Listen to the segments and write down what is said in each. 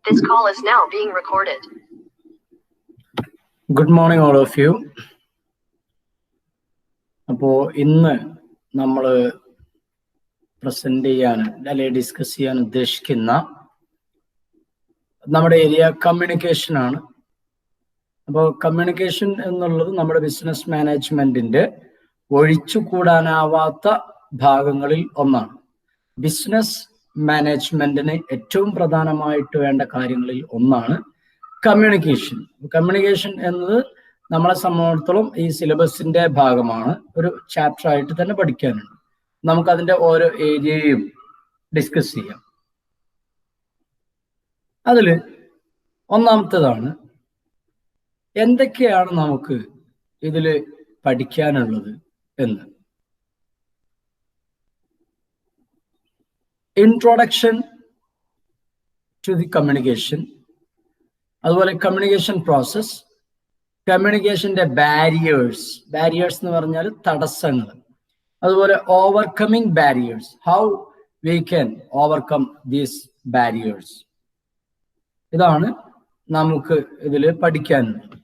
This call is now being recorded. Good morning, all of you. അപ്പോൾ ഇന്ന് നമ്മൾ present ചെയ്യാൻ അല്ലെങ്കിൽ ഡിസ്കസ് ചെയ്യാൻ ഉദ്ദേശിക്കുന്ന നമ്മുടെ ഏരിയ കമ്മ്യൂണിക്കേഷൻ ആണ്. അപ്പോൾ കമ്മ്യൂണിക്കേഷൻ എന്നുള്ളത് നമ്മുടെ ബിസിനസ് മാനേജ്മെന്റിന്റെ ഒഴിച്ചുകൂടാനാവാത്ത ഭാഗങ്ങളിൽ ഒന്നാണ്. ബിസിനസ് മാനേജ്മെന്റിന് ഏറ്റവും പ്രധാനമായിട്ട് വേണ്ട കാര്യങ്ങളിൽ ഒന്നാണ് കമ്മ്യൂണിക്കേഷൻ. കമ്മ്യൂണിക്കേഷൻ എന്നത് നമ്മളെ സംബന്ധിച്ചിടത്തോളം ഈ സിലബസിന്റെ ഭാഗമാണ്, ഒരു ചാപ്റ്റർ ആയിട്ട് തന്നെ പഠിക്കാനുണ്ട്. നമുക്കതിന്റെ ഓരോ ഏരിയയും ഡിസ്കസ് ചെയ്യാം. അതിൽ ഒന്നാമത്തേതാണ് എന്തൊക്കെയാണ് നമുക്ക് ഇതിൽ പഠിക്കാനുള്ളത് എന്ന്. ഇൻട്രോഡക്ഷൻ ടു ദി കമ്മ്യൂണിക്കേഷൻ, അതുപോലെ കമ്മ്യൂണിക്കേഷൻ പ്രോസസ്, കമ്മ്യൂണിക്കേഷന്റെ ബാരിയേഴ്സ് എന്ന് പറഞ്ഞാൽ തടസ്സങ്ങൾ, അതുപോലെ overcoming barriers, how we can overcome these barriers. ഇതാണ് നമുക്ക് ഇതിൽ പഠിക്കാനുള്ളത്.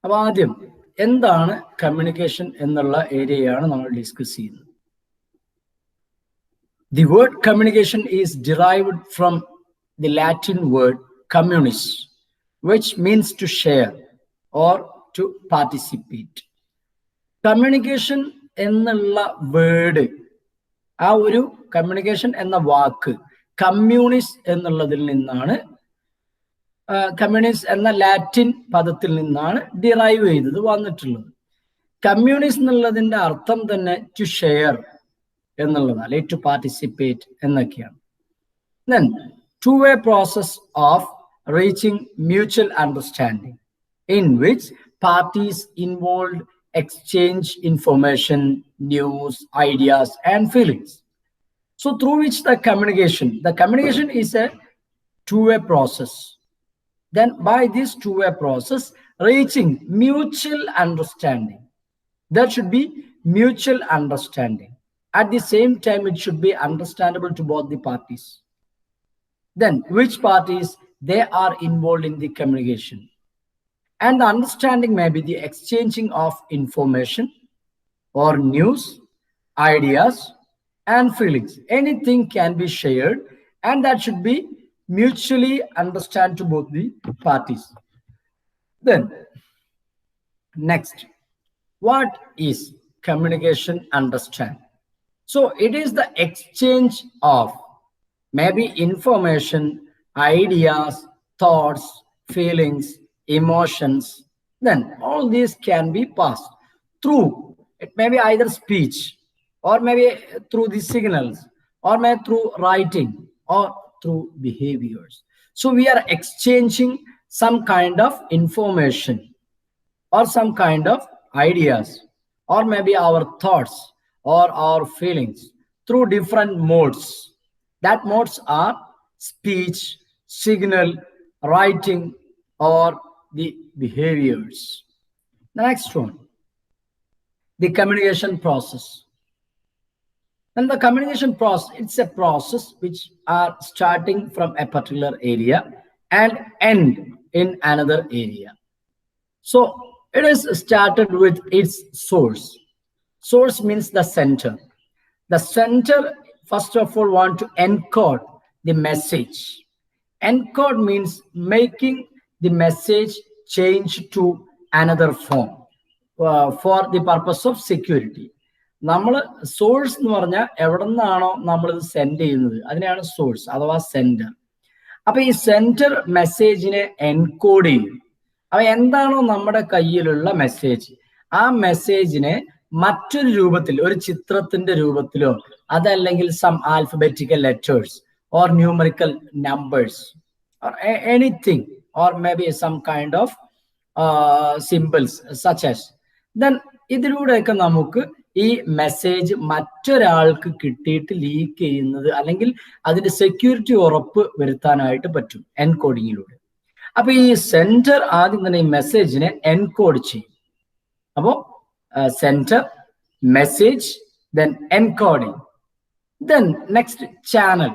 അപ്പൊ ആദ്യം എന്താണ് കമ്മ്യൂണിക്കേഷൻ എന്നുള്ള ഏരിയയാണ് നമ്മൾ ഡിസ്കസ് ചെയ്യുന്നത്. The word communication is derived from the Latin word communis, which means to share or to participate. Communication എന്നുള്ള വേർഡ്, ആ ഒരു കമ്മ്യൂണിക്കേഷൻ എന്ന വാക്ക് കമ്മ്യൂണിസ് എന്നുള്ളതിൽ നിന്നാണ്, കമ്മ്യൂണിസ്റ്റ് എന്ന ലാറ്റിൻ പദത്തിൽ നിന്നാണ് ഡിറൈവ് ചെയ്തത് വന്നിട്ടുള്ളത്. കമ്മ്യൂണിസ്റ്റ് എന്നുള്ളതിന്റെ അർത്ഥം തന്നെ ടു ഷെയർ എന്നുള്ളതാണ്, അല്ലെങ്കിൽ ടു പാർട്ടിസിപ്പേറ്റ് എന്നൊക്കെയാണ്. Then two-way process of reaching mutual understanding in which parties involved exchange information, news, ideas and feelings. So through which the communication is a two-way process. Then by this two-way process, reaching mutual understanding. There should be mutual understanding. At the same time, it should be understandable to both the parties. Then which parties they are involved in the communication. And the understanding may be the exchanging of information or news, ideas and feelings. Anything can be shared and that should be mutually understand to both the parties. Then next, what is communication understand? So it is the exchange of maybe information, ideas, thoughts, feelings, emotions. Then all these can be passed through, it may be either speech or maybe through the signals or maybe through writing or through behaviors. So we are exchanging some kind of information or some kind of ideas or maybe our thoughts or our feelings through different modes. That modes are speech, signal, writing or the behaviors. The next one, the communication process. And the communication process, it's a process which are starting from a particular area and end in another area. So it is started with its source. Source means the center. The center, first of all, want to encode the message. Encode means making the message change to another form for the purpose of security. നമ്മൾ source എന്ന് പറഞ്ഞാൽ എവിടെ നിന്നാണോ നമ്മളിത് send ചെയ്യുന്നത് അതിനെയാണ് source അഥവാ sender. അപ്പൊ ഈ സെൻഡർ മെസ്സേജിനെ എൻകോഡ് ചെയ്യും. അപ്പൊ എന്താണോ നമ്മുടെ കയ്യിലുള്ള മെസ്സേജ്, ആ മെസ്സേജിനെ മറ്റൊരു രൂപത്തിൽ, ഒരു ചിത്രത്തിന്റെ രൂപത്തിലോ അതല്ലെങ്കിൽ some alphabetical letters or numerical numbers or anything or maybe some kind of symbols such as, then ഇതിലൂടെയൊക്കെ നമുക്ക് ഈ മെസ്സേജ് മറ്റൊരാൾക്ക് കിട്ടിയിട്ട് ലീക്ക് ചെയ്യുന്നത് അല്ലെങ്കിൽ അതിന്റെ സെക്യൂരിറ്റി ഉറപ്പ് വരുത്താനായിട്ട് പറ്റും എൻകോഡിങ്ങിലൂടെ. അപ്പൊ ഈ സെൻഡർ ആദ്യം തന്നെ ഈ മെസ്സേജിനെ എൻകോഡ് ചെയ്യും. അപ്പോൾ sender, message, then encoding, then next channel.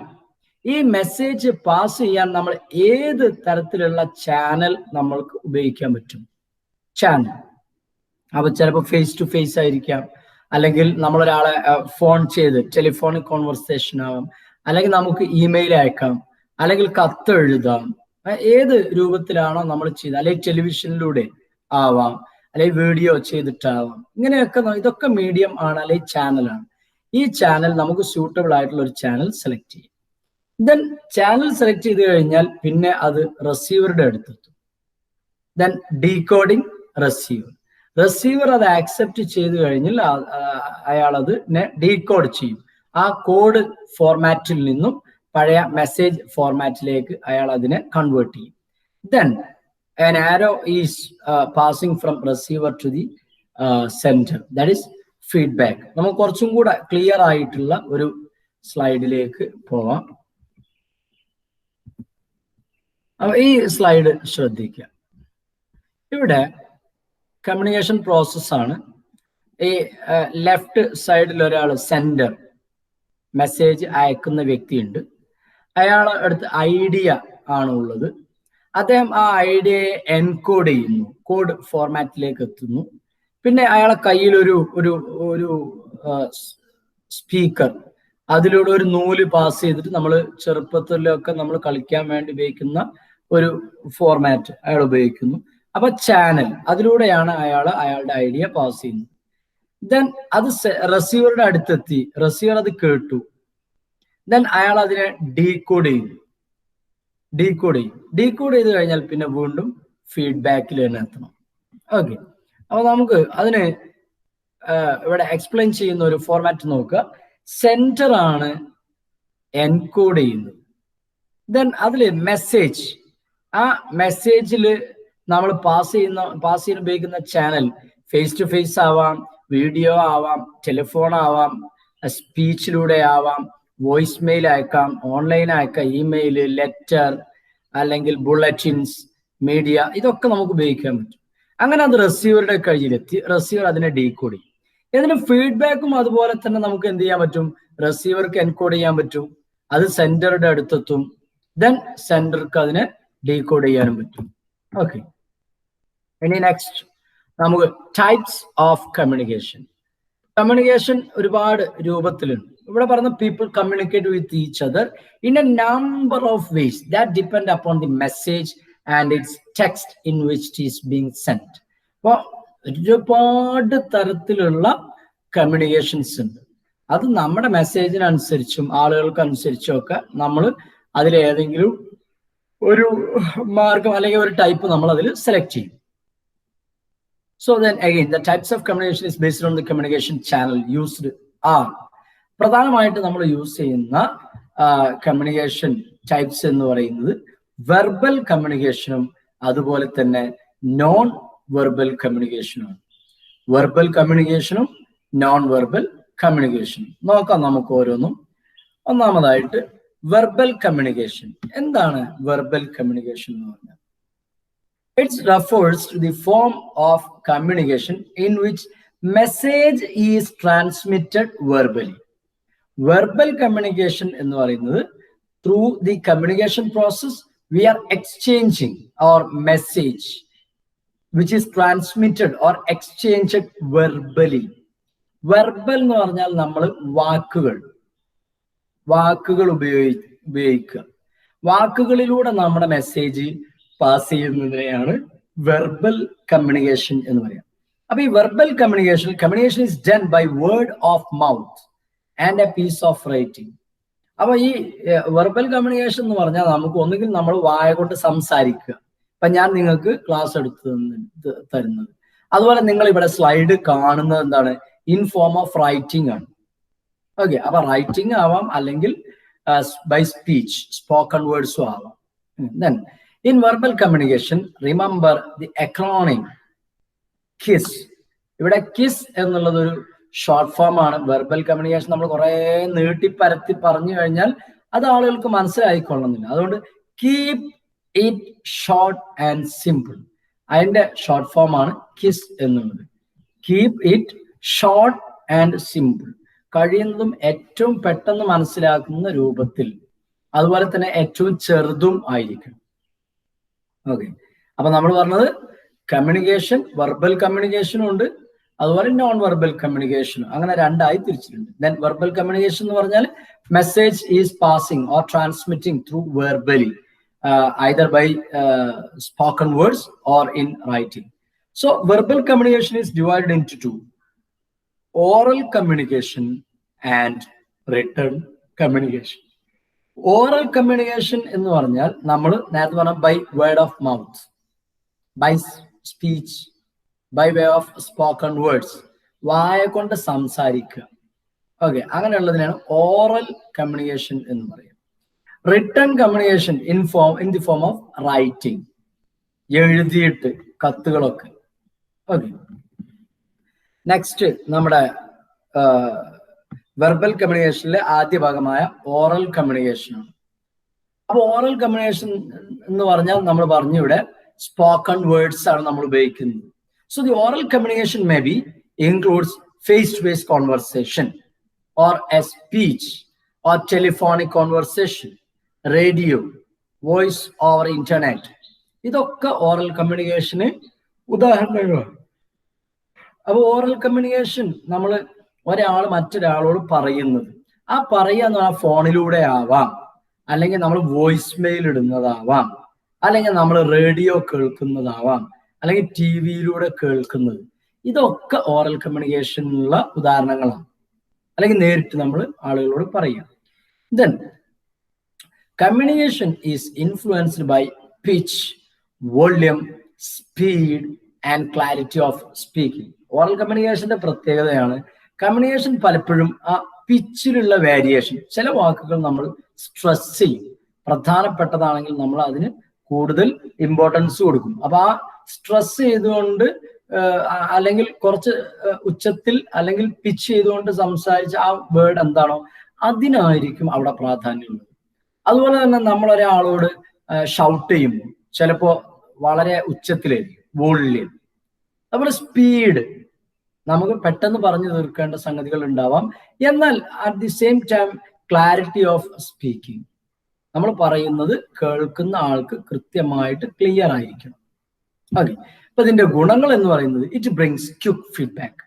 ഈ മെസ്സേജ് പാസ് ചെയ്യാൻ നമ്മൾ ഏത് തരത്തിലുള്ള ചാനൽ നമ്മൾക്ക് ഉപയോഗിക്കാൻ പറ്റും? ചാനൽ. അപ്പൊ ചിലപ്പോൾ ഫേസ് ടു ഫേസ് ആയിരിക്കാം, അല്ലെങ്കിൽ നമ്മളൊരാളെ ഫോൺ ചെയ്ത് ടെലിഫോണിക് കോൺവെർസേഷൻ ആവാം, അല്ലെങ്കിൽ നമുക്ക് ഇമെയിൽ അയക്കാം, അല്ലെങ്കിൽ കത്ത് എഴുതാം. ഏത് രൂപത്തിലാണോ നമ്മൾ ചെയ്ത്, അല്ലെങ്കിൽ ടെലിവിഷനിലൂടെ ആവാം, അല്ലെങ്കിൽ വീഡിയോ ചെയ്തിട്ടാവാം. ഇങ്ങനെയൊക്കെ ഇതൊക്കെ മീഡിയം ആണ്, അല്ലെങ്കിൽ ചാനലാണ്. ഈ ചാനൽ നമുക്ക് സ്യൂട്ടബിൾ ആയിട്ടുള്ള ഒരു ചാനൽ സെലക്ട് ചെയ്യും. ദെൻ ചാനൽ സെലക്ട് ചെയ്ത് കഴിഞ്ഞാൽ പിന്നെ അത് റിസീവറുടെ അടുത്തെത്തും. Then decoding, receiver. റിസീവർ അത് ആക്സെപ്റ്റ് ചെയ്ത് കഴിഞ്ഞാൽ അയാൾ അതിനെ ഡീകോഡ് ചെയ്യും. ആ കോഡ് ഫോർമാറ്റിൽ നിന്നും പഴയ മെസ്സേജ് ഫോർമാറ്റിലേക്ക് അയാൾ അതിനെ കൺവേർട്ട് ചെയ്യും. Then an arrow is passing from receiver to the sender, that is feedback. നമുക്ക് കുറച്ചും കൂടെ ക്ലിയർ ആയിട്ടുള്ള ഒരു സ്ലൈഡിലേക്ക് പോവാം. ഈ സ്ലൈഡ് ശ്രദ്ധിക്കുക. ഇവിടെ കമ്മ്യൂണിക്കേഷൻ പ്രോസസ്സാണ്. ഈ ലെഫ്റ്റ് സൈഡിൽ ഒരാൾ സെൻഡർ, മെസ്സേജ് അയക്കുന്ന വ്യക്തിയുണ്ട്. അയാളെ അടുത്ത് ഐഡിയ ആണ് ഉള്ളത്. അദ്ദേഹം ആ ഐഡിയയെ എൻകോഡ് ചെയ്യുന്നു, കോഡ് ഫോർമാറ്റിലേക്ക് എത്തുന്നു. പിന്നെ അയാളെ കയ്യിൽ ഒരു സ്പീക്കർ, അതിലൂടെ ഒരു നൂല് പാസ് ചെയ്തിട്ട് നമ്മൾ ചെറുപ്പത്തിലൊക്കെ നമ്മൾ കളിക്കാൻ വേണ്ടി ഉപയോഗിക്കുന്ന ഒരു ഫോർമാറ്റ് അയാൾ ഉപയോഗിക്കുന്നു. അപ്പൊ ചാനൽ, അതിലൂടെയാണ് അയാളുടെ ഐഡിയ പാസ് ചെയ്യുന്നത്. ദെൻ അത് റിസീവറുടെ അടുത്തെത്തി, റിസീവർ അത് കേട്ടു. ദെൻ അയാൾ അതിനെ ഡീകോഡ് ചെയ്ത് കഴിഞ്ഞാൽ പിന്നെ വീണ്ടും ഫീഡ്ബാക്കിൽ തന്നെ എത്തണം. ഓക്കെ, അപ്പൊ നമുക്ക് അതിന് ഇവിടെ എക്സ്പ്ലെയിൻ ചെയ്യുന്ന ഒരു ഫോർമാറ്റ് നോക്കുക. സെൻഡർ ആണ് എൻകോഡ് ചെയ്യുന്നത്. ദെൻ അതിൽ മെസ്സേജ്, ആ മെസ്സേജിൽ നമ്മൾ പാസ് ചെയ്യാൻ ഉപയോഗിക്കുന്ന ചാനൽ ഫേസ് ടു ഫേസ് ആവാം, വീഡിയോ ആവാം, ടെലിഫോൺ ആവാം, സ്പീച്ചിലൂടെ ആവാം, വോയിസ് മെയിൽ അയക്കാം, ഓൺലൈൻ അയക്കാം, ഇമെയിൽ, ലെറ്റർ, അല്ലെങ്കിൽ ബുള്ളറ്റിൻസ്, മീഡിയ, ഇതൊക്കെ നമുക്ക് ഉപയോഗിക്കാൻ പറ്റും. അങ്ങനെ അത് റിസീവറുടെ കയ്യിലെത്തി, റിസീവർ അതിനെ ഡീകോഡ് ചെയ്യും. ഇതിന് ഫീഡ്ബാക്കും അതുപോലെ തന്നെ നമുക്ക് എന്ത് ചെയ്യാൻ പറ്റും? റിസീവർക്ക് എൻകോഡ് ചെയ്യാൻ പറ്റും, അത് സെൻഡറുടെ അടുത്തെത്തും. ദെൻ സെൻഡർക്ക് അതിനെ ഡീകോഡ് ചെയ്യാനും പറ്റും. ഓക്കെ, ഇനി നെക്സ്റ്റ് നമുക്ക് ടൈപ്സ് ഓഫ് കമ്മ്യൂണിക്കേഷൻ. കമ്മ്യൂണിക്കേഷൻ ഒരുപാട് രൂപത്തിലുണ്ട്. ഇവിടെ പറഞ്ഞ people communicate with each other in A number of ways that depend upon the message and it's text in which it is being send. അപ്പോൾ ഒരുപാട് തരത്തിലുള്ള കമ്മ്യൂണിക്കേഷൻസ് ഉണ്ട്. അത് നമ്മുടെ മെസ്സേജിനനുസരിച്ചും ആളുകൾക്ക് അനുസരിച്ചും ഒക്കെ നമ്മൾ അതിലേതെങ്കിലും ഒരു മാർഗം അല്ലെങ്കിൽ ഒരു ടൈപ്പ് നമ്മൾ അതിൽ സെലക്ട് ചെയ്യും. So then again, the types of communication is based on the communication channel used are. പ്രധാനമായിട്ട് നമ്മൾ യൂസ് ചെയ്യുന്ന കമ്മ്യൂണിക്കേഷൻ ടൈപ്സ് എന്ന് പറയുന്നത് വെർബൽ കമ്മ്യൂണിക്കേഷനും അതുപോലെ തന്നെ നോൺ വെർബൽ കമ്മ്യൂണിക്കേഷനുമാണ്. വെർബൽ കമ്മ്യൂണിക്കേഷനും നോൺ വെർബൽ കമ്മ്യൂണിക്കേഷനും നോക്കാം നമുക്ക് ഓരോന്നും. ഒന്നാമതായിട്ട് വെർബൽ കമ്മ്യൂണിക്കേഷൻ. എന്താണ് വെർബൽ കമ്മ്യൂണിക്കേഷൻ എന്ന് പറഞ്ഞാൽ? It refers to the form of communication in which message is transmitted verbally. Verbal communication എന്ന് പറയുന്നത് through the communication process we are exchanging our message which is transmitted or exchanged verbally. Verbal എന്ന് പറഞ്ഞാൽ നമ്മൾ വാക്കുകൾ ഉപയോഗിക്കുക. വാക്കുകളിലൂടെ നമ്മുടെ message pass ചെയ്യുന്നതിനെയാണ് വെർബൽ കമ്മ്യൂണിക്കേഷൻ എന്ന് പറയാം. അപ്പൊ ഈ verbal communication is done by word of mouth and a piece of writing. അപ്പൊ ഈ വെർബൽ കമ്മ്യൂണിക്കേഷൻ എന്ന് പറഞ്ഞാൽ നമുക്ക് ഒന്നുകിൽ നമ്മൾ വായ കൊണ്ട് സംസാരിക്കുക. ഇപ്പൊ ഞാൻ നിങ്ങൾക്ക് ക്ലാസ് എടുത്ത് തരുന്നത്, അതുപോലെ നിങ്ങൾ ഇവിടെ സ്ലൈഡ് കാണുന്നത് എന്താണ്? ഇൻ ഫോം ഓഫ് റൈറ്റിംഗ് ആണ്. ഓക്കെ, അപ്പൊ റൈറ്റിംഗ് ആവാം, അല്ലെങ്കിൽ ബൈ സ്പീച്ച്, സ്പോക്കൺ വേർഡ്സും ആവാം. Then in verbal communication, remember the acronym KISS. ഇവിടെ കിസ് എന്നുള്ളത് ഒരു ഷോർട്ട് ഫോം ആണ്. വെർബൽ കമ്മ്യൂണിക്കേഷൻ നമ്മൾ കുറെ നീട്ടിപ്പരത്തി പറഞ്ഞു കഴിഞ്ഞാൽ അത് ആളുകൾക്ക് മനസ്സിലായിക്കൊള്ളുന്നില്ല. അതുകൊണ്ട് keep it short and simple. അതിന്റെ ഷോർട്ട് ഫോം ആണ് കിസ് എന്നുള്ളത്. Keep it short and simple. കഴിയുന്നതും ഏറ്റവും പെട്ടെന്ന് മനസ്സിലാക്കുന്ന രൂപത്തിൽ, അതുപോലെ തന്നെ ഏറ്റവും ചെറുതും ആയിരിക്കണം. ഓക്കെ, അപ്പൊ നമ്മൾ പറഞ്ഞത് കമ്മ്യൂണിക്കേഷൻ, വെർബൽ കമ്മ്യൂണിക്കേഷനും ഉണ്ട്, അതുപോലെ നോൺ വെർബൽ കമ്മ്യൂണിക്കേഷൻ, അങ്ങനെ രണ്ടായി തിരിച്ചിട്ടുണ്ട്. ദെൻ വെർബൽ കമ്മ്യൂണിക്കേഷൻ എന്ന് പറഞ്ഞാൽ message is passing or transmitting through verbally, either by spoken words or in writing. So verbal communication is divided into two: oral communication and written communication. Oral communication എന്ന് പറഞ്ഞാൽ നമ്മൾ നേരത്തെ പറഞ്ഞ by word of mouth, by speech, by way of spoken words, വായ കൊണ്ട് സംസാരിക്കുക. Okay, അങ്ങനെയുള്ളതിനാണ് oral communication എന്ന് പറയുന്നത്. Written communication in the form of writing, എഴുതിയിട്ട് കത്തുകളൊക്കെ. ഓക്കെ, നെക്സ്റ്റ് നമ്മുടെ വെർബൽ കമ്മ്യൂണിക്കേഷനിലെ ആദ്യ ഭാഗമായ ഓറൽ കമ്മ്യൂണിക്കേഷൻ ആണ്. അപ്പൊ ഓറൽ കമ്മ്യൂണിക്കേഷൻ എന്ന് പറഞ്ഞാൽ നമ്മൾ പറഞ്ഞു ഇവിടെ സ്പോക്കൺ വേർഡ്സ് ആണ് നമ്മൾ ഉപയോഗിക്കുന്നത്. So the oral communication may be includes face to face conversation or a speech or telephonic conversation, radio, voice over internet. ഇതൊക്കെ ഓറൽ കമ്മ്യൂണിക്കേഷന് ഉദാഹരണങ്ങളാണ്. അപ്പൊ ഓറൽ കമ്മ്യൂണിക്കേഷൻ നമ്മൾ ഒരാൾ മറ്റൊരാളോട് പറയുന്നത്, ആ പറയാന്ന് പറഞ്ഞാൽ ഫോണിലൂടെ ആവാം, അല്ലെങ്കിൽ നമ്മൾ വോയിസ് മെയിൽ ഇടുന്നതാവാം, അല്ലെങ്കിൽ നമ്മൾ റേഡിയോ കേൾക്കുന്നതാവാം, അല്ലെങ്കിൽ ടി വിയിലൂടെ കേൾക്കുന്നത്. ഇതൊക്കെ ഓറൽ കമ്മ്യൂണിക്കേഷനുള്ള ഉദാഹരണങ്ങളാണ്, അല്ലെങ്കിൽ നേരിട്ട് നമ്മൾ ആളുകളോട് പറയാം. Then communication is influenced by pitch, volume, speed and clarity of speaking. Oral കമ്മ്യൂണിക്കേഷന്റെ പ്രത്യേകതയാണ് കമ്മ്യൂണിക്കേഷൻ പലപ്പോഴും ആ പിച്ചിലുള്ള വേരിയേഷൻ, ചില വാക്കുകൾ നമ്മൾ സ്ട്രെസ് ചെയ്യും, പ്രധാനപ്പെട്ടതാണെങ്കിൽ നമ്മൾ അതിന് കൂടുതൽ ഇമ്പോർട്ടൻസ് കൊടുക്കും. അപ്പൊ ആ സ്ട്രെസ് ചെയ്തുകൊണ്ട് അല്ലെങ്കിൽ കുറച്ച് ഉച്ചത്തിൽ അല്ലെങ്കിൽ പിച്ച് ചെയ്തുകൊണ്ട് സംസാരിച്ച ആ വേർഡ് എന്താണോ അതിനായിരിക്കും അവിടെ പ്രാധാന്യമുള്ളത്. അതുപോലെ തന്നെ നമ്മൾ ഒരാളോട് ഷൗട്ട് ചെയ്യുമ്പോൾ ചിലപ്പോ വളരെ ഉച്ചത്തിലായിരിക്കും, വോളിയം. അതുപോലെ സ്പീഡ്, നമുക്ക് പെട്ടെന്ന് പറഞ്ഞു തീർക്കേണ്ട സംഗതികൾ ഉണ്ടാവാം, എന്നാൽ at the same time clarity of speaking, നമ്മൾ പറയുന്നത് കേൾക്കുന്ന ആൾക്ക് കൃത്യമായിട്ട് ക്ലിയർ ആയിരിക്കണം. ഓക്കെ, അപ്പൊ ഇതിന്റെ ഗുണങ്ങൾ എന്ന് പറയുന്നത് ഇറ്റ് ബ്രിങ്സ് ക്വിക്ക് ഫീഡ്ബാക്ക്.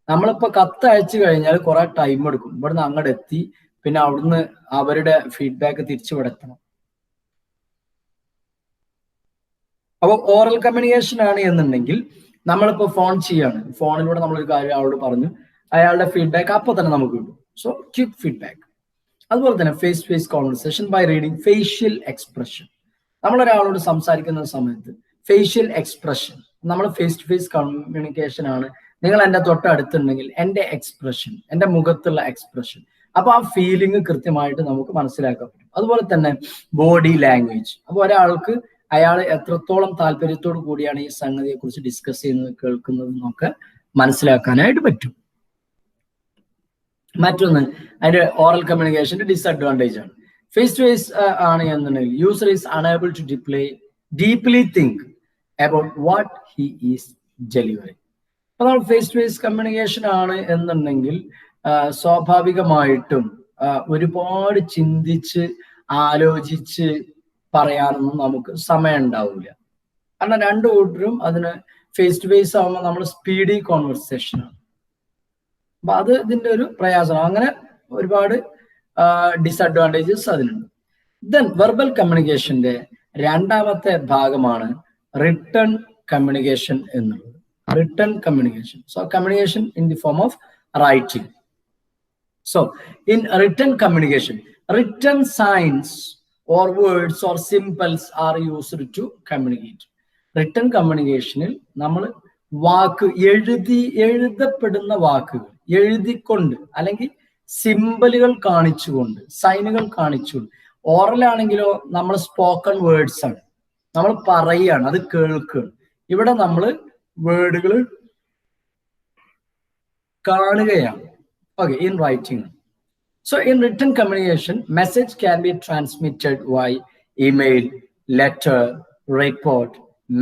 നമ്മളിപ്പോ കത്ത് അയച്ചു കഴിഞ്ഞാൽ കുറെ ടൈം എടുക്കും, ഇവിടുന്ന് അങ്ങോട്ട് എത്തി, പിന്നെ അവിടുന്ന് അവരുടെ ഫീഡ്ബാക്ക് തിരിച്ചു വിടത്തണം. അപ്പൊ ഓറൽ കമ്മ്യൂണിക്കേഷൻ ആണ് എന്നുണ്ടെങ്കിൽ നമ്മളിപ്പോ ഫോൺ ചെയ്യാണ്, ഫോണിലൂടെ നമ്മളൊരു കാര്യം അയാളോട് പറഞ്ഞു, അയാളുടെ ഫീഡ്ബാക്ക് അപ്പൊ തന്നെ നമുക്ക് കിട്ടും. So quick feedback. അതുപോലെ തന്നെ face to face conversation by reading facial expression. നമ്മളൊരാളോട് സംസാരിക്കുന്ന സമയത്ത് ഫേഷ്യൽ എക്സ്പ്രഷൻ, നമ്മൾ ഫേസ് ടു ഫേസ് കമ്മ്യൂണിക്കേഷൻ ആണ്. നിങ്ങൾ എൻ്റെ തൊട്ടടുത്തുണ്ടെങ്കിൽ എൻ്റെ എക്സ്പ്രഷൻ, എൻ്റെ മുഖത്തുള്ള എക്സ്പ്രഷൻ, അപ്പൊ ആ ഫീലിംഗ് കൃത്യമായിട്ട് നമുക്ക് മനസ്സിലാക്കാൻ പറ്റും. അതുപോലെ തന്നെ ബോഡി ലാംഗ്വേജ്, അപ്പൊ ഒരാൾക്ക് അയാൾ എത്രത്തോളം താല്പര്യത്തോടു കൂടിയാണ് ഈ സംഗതിയെ കുറിച്ച് ഡിസ്കസ് ചെയ്യുന്നത്, കേൾക്കുന്നത് എന്നൊക്കെ മനസ്സിലാക്കാനായിട്ട് പറ്റും. മറ്റൊന്ന് അതിന്റെ ഓറൽ കമ്മ്യൂണിക്കേഷന്റെ ഡിസഡ്വാൻറ്റേജ് ആണ്. ഫേസ് ടു ഫേസ് ആണ് എന്നുണ്ടെങ്കിൽ user is unable to deeply think about what he is delivering. അപ്പൊ നമ്മൾ ഫേസ് ടു ഫേസ് കമ്മ്യൂണിക്കേഷൻ ആണ് എന്നുണ്ടെങ്കിൽ സ്വാഭാവികമായിട്ടും ഒരുപാട് ചിന്തിച്ച് ആലോചിച്ച് പറയാനൊന്നും നമുക്ക് സമയം ഉണ്ടാവില്ല. കാരണം രണ്ടു കൂട്ടരും അതിന് ഫേസ് ടു ഫേസ് ആകുമ്പോൾ നമ്മൾ സ്പീഡി കോൺവെർസേഷൻ ആണ്. അപ്പൊ അത് ഇതിന്റെ ഒരു പ്രയാസമാണ്. അങ്ങനെ ഒരുപാട് ഡിസഡ്വാൻറ്റേജസ് അതിനുണ്ട്. ദെൻ വെർബൽ കമ്മ്യൂണിക്കേഷന്റെ രണ്ടാമത്തെ ഭാഗമാണ് റിട്ടൺ കമ്മ്യൂണിക്കേഷൻ എന്നുള്ളത്. Written communication, so communication in the form of writing. So in written communication, written signs or words or symbols are used to communicate. Written communicationil നമ്മൾ വാക്ക് എഴുതപ്പെടുന്ന വാക്കുകൾ എഴുതിക്കൊണ്ട് അല്ലെങ്കിൽ സിംബലുകൾ കാണിച്ചുകൊണ്ട്, സൈനുകൾ കാണിച്ചുകൊണ്ട്. ഓറൽ ആണെങ്കിലോ നമ്മൾ സ്പോക്കൺ വേർഡ്സ് ആണ്, നമ്മൾ പറയുകയാണ്, അത് കേൾക്കുകയാണ്. ഇവിടെ നമ്മൾ വേർഡുകൾ കാണുകയാണ്. Okay, in writing. So in written communication, message can be transmitted via email, letter, report,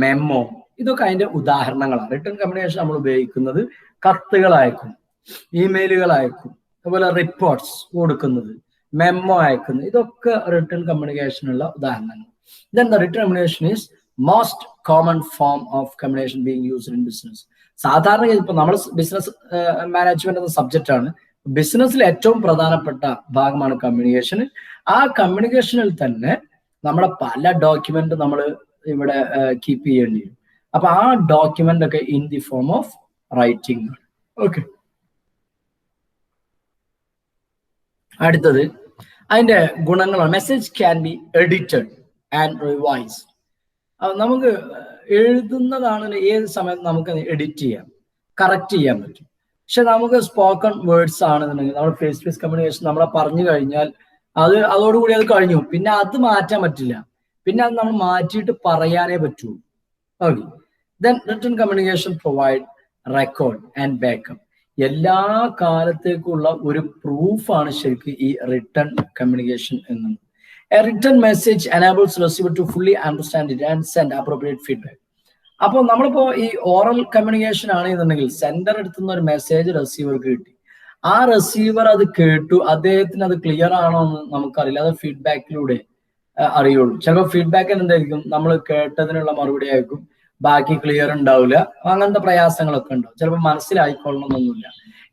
memo, ഇതൊക്കെ അതിന്റെ ഉദാഹരണങ്ങളാണ്. റിട്ടൺ കമ്മ്യൂണിക്കേഷൻ നമ്മൾ ഉപയോഗിക്കുന്നത് കത്തുകൾ അയക്കും, ഇമെയിലുകൾ അയക്കും, അതുപോലെ റിപ്പോർട്ട്സ് കൊടുക്കുന്നത്, മെമ്മോ അയക്കുന്നത്, ഇതൊക്കെ റിട്ടൺ കമ്മ്യൂണിക്കേഷനുള്ള ഉദാഹരണങ്ങൾ. Then the written communication is most common form of communication being used in business. സാധാരണ ഇപ്പൊ നമ്മൾ ബിസിനസ് മാനേജ്മെന്റ് എന്ന സബ്ജക്റ്റ് ആണ്. ബിസിനസ്സിൽ ഏറ്റവും പ്രധാനപ്പെട്ട ഭാഗമാണ് കമ്മ്യൂണിക്കേഷൻ. ആ കമ്മ്യൂണിക്കേഷനിൽ തന്നെ നമ്മുടെ പല ഡോക്യുമെന്റ് നമ്മൾ ഇവിടെ കീപ്പ് ചെയ്യേണ്ടി വരും. അപ്പൊ ആ ഡോക്യുമെന്റ് ഒക്കെ in the form of writing ആണ്. ഓക്കെ, അടുത്തത് അതിന്റെ ഗുണങ്ങളാണ്. Message can be edited and revise. നമുക്ക് എഴുതുന്നതാണ് ഏത് സമയത്ത് നമുക്ക് എഡിറ്റ് ചെയ്യാം, കറക്റ്റ് ചെയ്യാൻ പറ്റും. പക്ഷെ നമുക്ക് സ്പോക്കൺ വേർഡ്സ് ആണെന്നുണ്ടെങ്കിൽ നമ്മൾ ഫേസ് ടു ഫേസ് കമ്മ്യൂണിക്കേഷൻ നമ്മളെ പറഞ്ഞു കഴിഞ്ഞാൽ അതോടുകൂടി അത് കഴിഞ്ഞു, പിന്നെ അത് മാറ്റാൻ പറ്റില്ല, പിന്നെ അത് നമ്മൾ മാറ്റിയിട്ട് പറയാനേ പറ്റൂ. Okay, then written communication provide record and backup. എല്ലാ കാലത്തേക്കുള്ള ഒരു പ്രൂഫാണ് ശരിക്കും ഈ റിട്ടൺ കമ്മ്യൂണിക്കേഷൻ എന്നുള്ളത്. A written message enables receiver to fully understand it and send appropriate feedback. അപ്പോൾ നമ്മളിപ്പോ ഈ ഓറൽ കമ്മ്യൂണിക്കേഷൻ ആണെന്നുണ്ടെങ്കിൽ സെൻഡർ എടുത്തുന്ന ഒരു മെസ്സേജ് റിസീവർക്ക് കിട്ടി, ആ റിസീവർ അത് കേട്ടു, അദ്ദേഹത്തിന് അത് ക്ലിയർ ആണോ എന്ന് നമുക്കറിയില്ല, അത് ഫീഡ്ബാക്കിലൂടെ അറിയുള്ളൂ. ചിലപ്പോൾ ഫീഡ്ബാക്ക് എന്തായിരിക്കും, നമ്മൾ കേട്ടതിനുള്ള മറുപടി ആയിരിക്കും, ബാക്കി ക്ലിയർ ഉണ്ടാവില്ല, അങ്ങനത്തെ പ്രയാസങ്ങളൊക്കെ ഉണ്ടാവും, ചിലപ്പോൾ മനസ്സിലായിക്കൊള്ളണമെന്നൊന്നുമില്ല.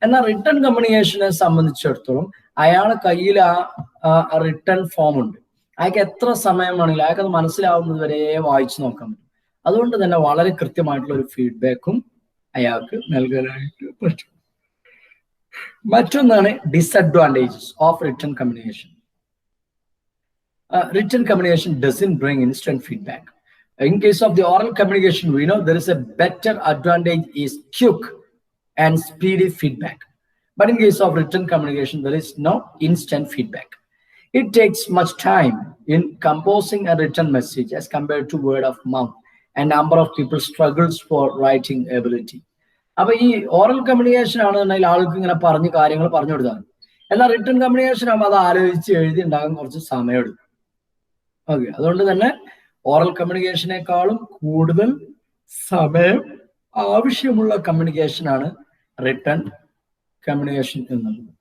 എന്നാൽ റിട്ടൺ കമ്മ്യൂണിക്കേഷനെ സംബന്ധിച്ചിടത്തോളം അയാളെ കയ്യിൽ ആ റിട്ടൺ ഫോം ഉണ്ട്, അയാൾക്ക് എത്ര സമയം വേണമെങ്കിലും അയാൾക്ക് അത് മനസ്സിലാവുന്നത് വരെ വായിച്ചു നോക്കാൻ പറ്റും. അതുകൊണ്ട് തന്നെ വളരെ കൃത്യമായിട്ടുള്ള ഒരു ഫീഡ്ബാക്കും അയാൾക്ക് നൽകാനായിട്ട് പറ്റും. മറ്റൊന്നാണ് disadvantages of written communication. Written communication doesn't bring instant feedback. In case of the oral communication, we know there is a better advantage is quick and speedy feedback. But in case of written communication, there is no instant feedback. It takes much time in composing a written message as compared to word of mouth, and number of people struggles for writing ability. അപ്പൊ ഈ oral communication ആണെന്നുണ്ടെങ്കിൽ ആൾക്ക് ഇങ്ങനെ പറഞ്ഞ് കാര്യങ്ങൾ പറഞ്ഞു കൊടുത്താൽ, എന്നാൽ റിട്ടൺ കമ്മ്യൂണിക്കേഷൻ ആകുമ്പോൾ അത് ആലോചിച്ച് എഴുതി ഉണ്ടാകാൻ കുറച്ച് സമയം എടുക്കും. ഓക്കെ, അതുകൊണ്ട് തന്നെ ഓറൽ കമ്മ്യൂണിക്കേഷനേക്കാളും കൂടുതൽ സമയം ആവശ്യമുള്ള കമ്മ്യൂണിക്കേഷൻ ആണ് റിട്ടൺ കമ്മ്യൂണിക്കേഷൻ എന്നുള്ളത്.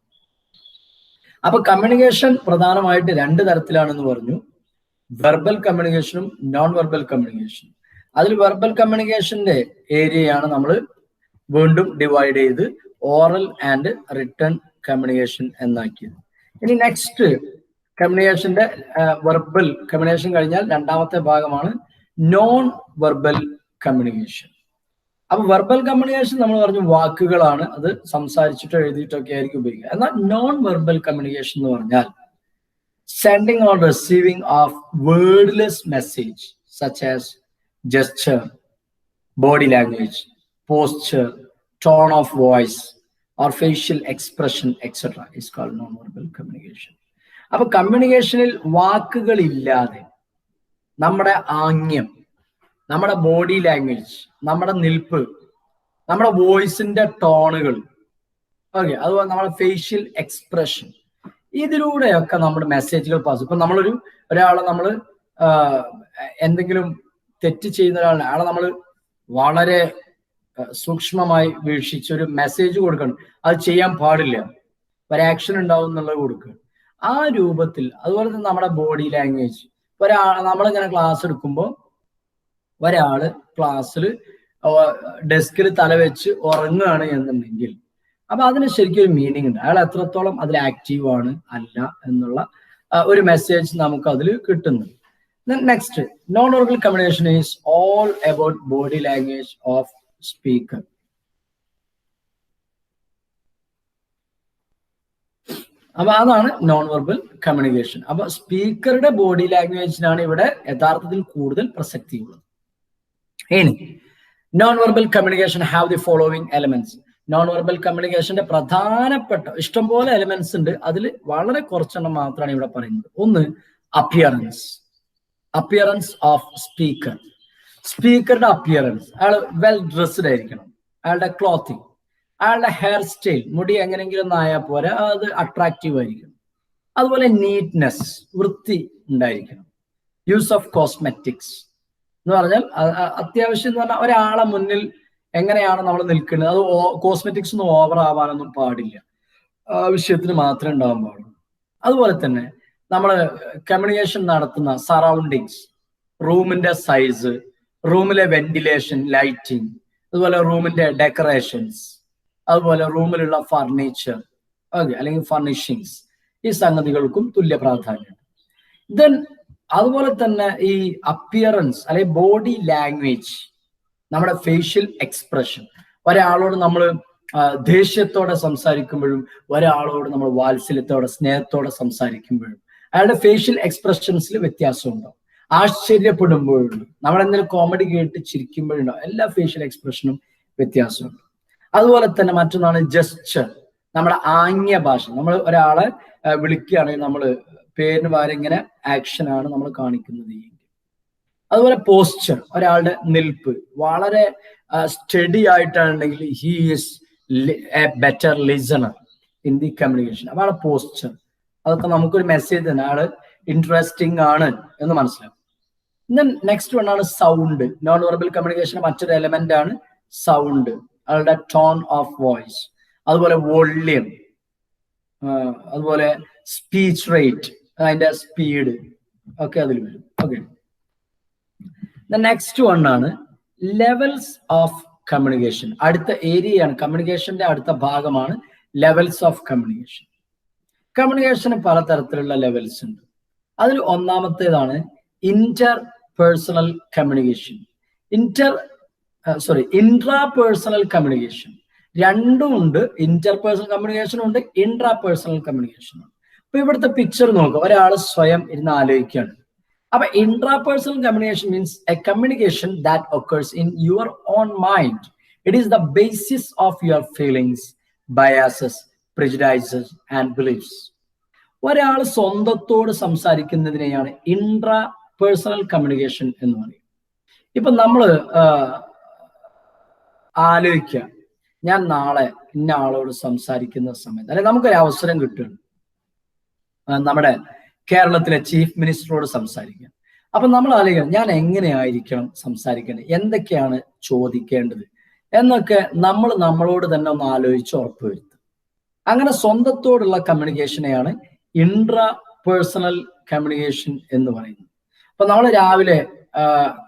അപ്പൊ കമ്മ്യൂണിക്കേഷൻ പ്രധാനമായിട്ട് രണ്ട് തരത്തിലാണെന്ന് പറഞ്ഞു, വെർബൽ കമ്മ്യൂണിക്കേഷനും നോൺ വെർബൽ കമ്മ്യൂണിക്കേഷനും. അതിൽ വെർബൽ കമ്മ്യൂണിക്കേഷന്റെ ഏരിയയാണ് നമ്മൾ വീണ്ടും ഡിവൈഡ് ചെയ്ത് ഓറൽ ആൻഡ് റിട്ടൺ കമ്മ്യൂണിക്കേഷൻ എന്നാക്കിയത്. ഇനി നെക്സ്റ്റ് കമ്മ്യൂണിക്കേഷന്റെ വെർബൽ കമ്മ്യൂണിക്കേഷൻ കഴിഞ്ഞാൽ രണ്ടാമത്തെ ഭാഗമാണ് നോൺ വെർബൽ കമ്മ്യൂണിക്കേഷൻ. അപ്പൊ വെർബൽ കമ്മ്യൂണിക്കേഷൻ നമ്മൾ പറഞ്ഞു വാക്കുകളാണ്, അത് സംസാരിച്ചിട്ടോ എഴുതിയിട്ടൊക്കെ ആയിരിക്കും ഉപയോഗിക്കുക. എന്നാൽ നോൺ വെർബൽ കമ്മ്യൂണിക്കേഷൻ എന്ന് പറഞ്ഞാൽ sending or receiving of wordless message such as gesture, body language, posture, tone of voice or facial expression etcetera is called non verbal communication. അപ്പൊ കമ്മ്യൂണിക്കേഷനിൽ വാക്കുകളില്ലാതെ നമ്മുടെ ആംഗ്യം, നമ്മുടെ ബോഡി ലാംഗ്വേജ്, നമ്മുടെ നിൽപ്പ്, നമ്മുടെ വോയിസിന്റെ ടോണുകൾ, ഓക്കെ, അതുപോലെ നമ്മുടെ ഫേഷ്യൽ എക്സ്പ്രഷൻ, ഇതിലൂടെയൊക്കെ നമ്മുടെ മെസ്സേജുകൾ പാസ്. ഇപ്പൊ ഒരാളെ നമ്മൾ എന്തെങ്കിലും തെറ്റ് ചെയ്യുന്ന ഒരാളെ നമ്മൾ വളരെ സൂക്ഷ്മമായി വീക്ഷിച്ചൊരു മെസ്സേജ് കൊടുക്കണം, അത് ചെയ്യാൻ പാടില്ല, ഒരു ആക്ഷൻ ഉണ്ടാവും എന്നുള്ളത് കൊടുക്കുക. ആ രൂപത്തിൽ. അതുപോലെ തന്നെ നമ്മുടെ ബോഡി ലാംഗ്വേജ്, നമ്മളിങ്ങനെ ക്ലാസ് എടുക്കുമ്പോൾ ഒരാള് ക്ലാസ്സിൽ ഡെസ്കിൽ തലവെച്ച് ഉറങ്ങുകയാണ് എന്നുണ്ടെങ്കിൽ അപ്പൊ അതിന് ശരിക്കും ഒരു മീനിങ് ഉണ്ട്, അയാൾ എത്രത്തോളം അതിൽ ആക്റ്റീവ് ആണ് അല്ല എന്നുള്ള ഒരു മെസ്സേജ് നമുക്ക് അതിൽ കിട്ടുന്നുണ്ട്. Next, non verbal communication is all about body language of speaker. അപ്പൊ അതാണ് നോൺ വെർബൽ കമ്മ്യൂണിക്കേഷൻ. അപ്പൊ സ്പീക്കറുടെ ബോഡി ലാംഗ്വേജിനാണ് ഇവിടെ യഥാർത്ഥത്തിൽ കൂടുതൽ പ്രസക്തിയുള്ളത്. ഇനി non verbal communication have the following elements. Non verbal കമ്മ്യൂണിക്കേഷന്റെ പ്രധാനപ്പെട്ട ഇഷ്ടംപോലെ എലമെന്റ്സ് ഉണ്ട്, അതിൽ വളരെ കുറച്ചെണ്ണം മാത്രമാണ് ഇവിടെ പറയുന്നത്. ഒന്ന്, അപ്പിയറൻസ് ഓഫ് സ്പീക്കർ. സ്പീക്കറുടെ അപ്പിയറൻസ്, അയാൾ വെൽ ഡ്രസ്ഡ് ആയിരിക്കണം, അയാളുടെ ക്ലോത്തിങ്, അയാളുടെ ഹെയർ സ്റ്റൈൽ, മുടി എങ്ങനെയെങ്കിലും ഒന്നും ആയാൽ പോരാ, അത് അട്രാക്റ്റീവ് ആയിരിക്കണം. അതുപോലെ നീറ്റ്നെസ്, വൃത്തി ഉണ്ടായിരിക്കണം. യൂസ് ഓഫ് കോസ്മെറ്റിക്സ്, എന്ന് പറഞ്ഞാൽ അത്യാവശ്യം എന്ന് പറഞ്ഞാൽ ഒരാളെ മുന്നിൽ എങ്ങനെയാണ് നമ്മൾ നിൽക്കുന്നത്, അത് കോസ്മെറ്റിക്സ് ഒന്നും ഓവർ ആവാനൊന്നും പാടില്ല, ആവശ്യത്തിന് മാത്രമേ ഉണ്ടാവാൻ പാടുള്ളൂ. അതുപോലെ തന്നെ നമ്മൾ കമ്മ്യൂണിക്കേഷൻ നടത്തുന്ന സറൗണ്ടിങ്സ്, റൂമിന്റെ സൈസ്, റൂമിലെ വെന്റിലേഷൻ, ലൈറ്റിംഗ്, അതുപോലെ റൂമിന്റെ ഡെക്കറേഷൻസ്, അതുപോലെ റൂമിലുള്ള ഫർണിച്ചർ, ഓക്കെ, അല്ലെങ്കിൽ ഫർണിഷിങ്സ്, ഈ സംഗതികൾക്കും തുല്യ പ്രാധാന്യം. ദെൻ അതുപോലെ തന്നെ ഈ അപ്പിയറൻസ് അല്ലെങ്കിൽ ബോഡി ലാംഗ്വേജ്, നമ്മുടെ ഫേഷ്യൽ എക്സ്പ്രഷൻ, ഒരാളോട് നമ്മൾ ദേഷ്യത്തോടെ സംസാരിക്കുമ്പോഴും ഒരാളോട് നമ്മൾ വാത്സല്യത്തോടെ സ്നേഹത്തോടെ സംസാരിക്കുമ്പോഴും അയാളുടെ ഫേഷ്യൽ എക്സ്പ്രഷൻസിൽ വ്യത്യാസമുണ്ടാവും. ആശ്ചര്യപ്പെടുമ്പോഴും നമ്മൾ എന്തെങ്കിലും കോമഡി കേട്ട് ചിരിക്കുമ്പോഴുണ്ടാവും, എല്ലാ ഫേഷ്യൽ എക്സ്പ്രഷനും വ്യത്യാസമുണ്ട്. അതുപോലെ തന്നെ മറ്റൊന്നാണ് ജസ്ചർ, നമ്മുടെ ആംഗ്യ ഭാഷ. നമ്മൾ ഒരാളെ വിളിക്കുകയാണെങ്കിൽ നമ്മൾ പേരിന് പകരം ഇങ്ങനെ ആക്ഷനാണ് നമ്മൾ കാണിക്കുന്നത്. അതുപോലെ പോസ്ചർ, ഒരാളുടെ നിൽപ്പ് വളരെ സ്റ്റഡി ആയിട്ടാണെങ്കിൽ he is a better listener in the communication. അപ്പൊ ആളെ പോസ്ചർ, അതൊക്കെ നമുക്കൊരു മെസ്സേജ് തന്നെ, ആള് ഇൻട്രസ്റ്റിംഗ് ആണ് എന്ന് മനസ്സിലാക്കും. നെക്സ്റ്റ് വൺ ആണ് സൗണ്ട്. നോൺ വെർബൽ കമ്മ്യൂണിക്കേഷൻ മറ്റൊരു എലമെന്റ് ആണ് സൗണ്ട്, ആളുടെ ടോൺ ഓഫ് വോയിസ്, അതുപോലെ വോള്യം, അതുപോലെ സ്പീച്ച് റേറ്റ്, അതിന്റെ സ്പീഡ് ഒക്കെ അതിൽ വരും. ഓക്കെ, നെക്സ്റ്റ് വൺ ആണ് ലെവൽസ് ഓഫ് കമ്മ്യൂണിക്കേഷൻ. അടുത്ത ഏരിയയാണ്, കമ്മ്യൂണിക്കേഷന്റെ അടുത്ത ഭാഗമാണ് ലെവൽസ് ഓഫ് കമ്മ്യൂണിക്കേഷൻ. കമ്മ്യൂണിക്കേഷന് പലതരത്തിലുള്ള ലെവൽസ് ഉണ്ട്. അതിൽ ഒന്നാമത്തേതാണ് inter personal communication, intra personal communication. രണ്ടും ഉണ്ട്, ഇന്റർ പേഴ്സണൽ കമ്മ്യൂണിക്കേഷനും ഉണ്ട്, ഇൻട്രാ പേഴ്സണൽ കമ്മ്യൂണിക്കേഷനും ഉണ്ട്. അപ്പൊ ഇവിടുത്തെ പിക്ചർ നോക്കുക, ഒരാൾ സ്വയം ഇരുന്ന് ആലോചിക്കുകയാണ്. അപ്പൊ intra personal communication means A communication that occurs in your own mind. It is the basis of your feelings, biases, prejudices and beliefs. ഒരാൾ സ്വന്തത്തോട് സംസാരിക്കുന്നതിനെയാണ് ഇൻട്രാ പേഴ്സണൽ കമ്മ്യൂണിക്കേഷൻ എന്ന് പറയും. ഇപ്പൊ നമ്മള് ആലോചിക്കുക, ഞാൻ നാളെ ഇന്ന ആളോട് സംസാരിക്കുന്ന സമയത്ത്, അല്ലെങ്കിൽ നമുക്കൊരു അവസരം കിട്ടുകയാണ് നമ്മുടെ കേരളത്തിലെ ചീഫ് മിനിസ്റ്ററോട് സംസാരിക്കാൻ. അപ്പൊ നമ്മൾ ആലോചിക്കണം, ഞാൻ എങ്ങനെയായിരിക്കണം സംസാരിക്കേണ്ടത്, എന്തൊക്കെയാണ് ചോദിക്കേണ്ടത് എന്നൊക്കെ നമ്മൾ നമ്മളോട് തന്നെ ഒന്ന് ആലോചിച്ച് ഉറപ്പുവരുത്തും. അങ്ങനെ സ്വന്തത്തോടുള്ള കമ്മ്യൂണിക്കേഷനെയാണ് ഇൻട്രാ പേഴ്സണൽ കമ്മ്യൂണിക്കേഷൻ എന്ന് പറയുന്നത്. അപ്പൊ നമ്മൾ രാവിലെ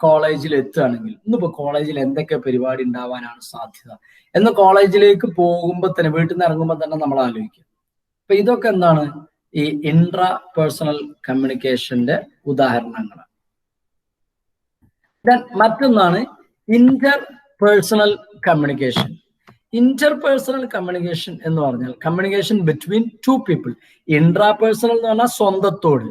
കോളേജിൽ എത്തുകയാണെങ്കിൽ, ഇന്നിപ്പോ കോളേജിൽ എന്തൊക്കെ പരിപാടി ഉണ്ടാവാനാണ് സാധ്യത എന്ന് കോളേജിലേക്ക് പോകുമ്പോൾ തന്നെ, വീട്ടിൽ നിന്ന് ഇറങ്ങുമ്പോൾ തന്നെ നമ്മൾ ആലോചിക്കും. അപ്പൊ ഇതൊക്കെ എന്താണ് ഈ ഇൻട്രാ പേഴ്സണൽ കമ്മ്യൂണിക്കേഷന്റെ ഉദാഹരണങ്ങളാണ്. മറ്റൊന്നാണ് Inter personal communication. Interpersonal communication എന്ന് പറഞ്ഞാൽ communication between two people. Intra personal എന്ന് പറഞ്ഞാൽ സ്വന്തത്തോട്,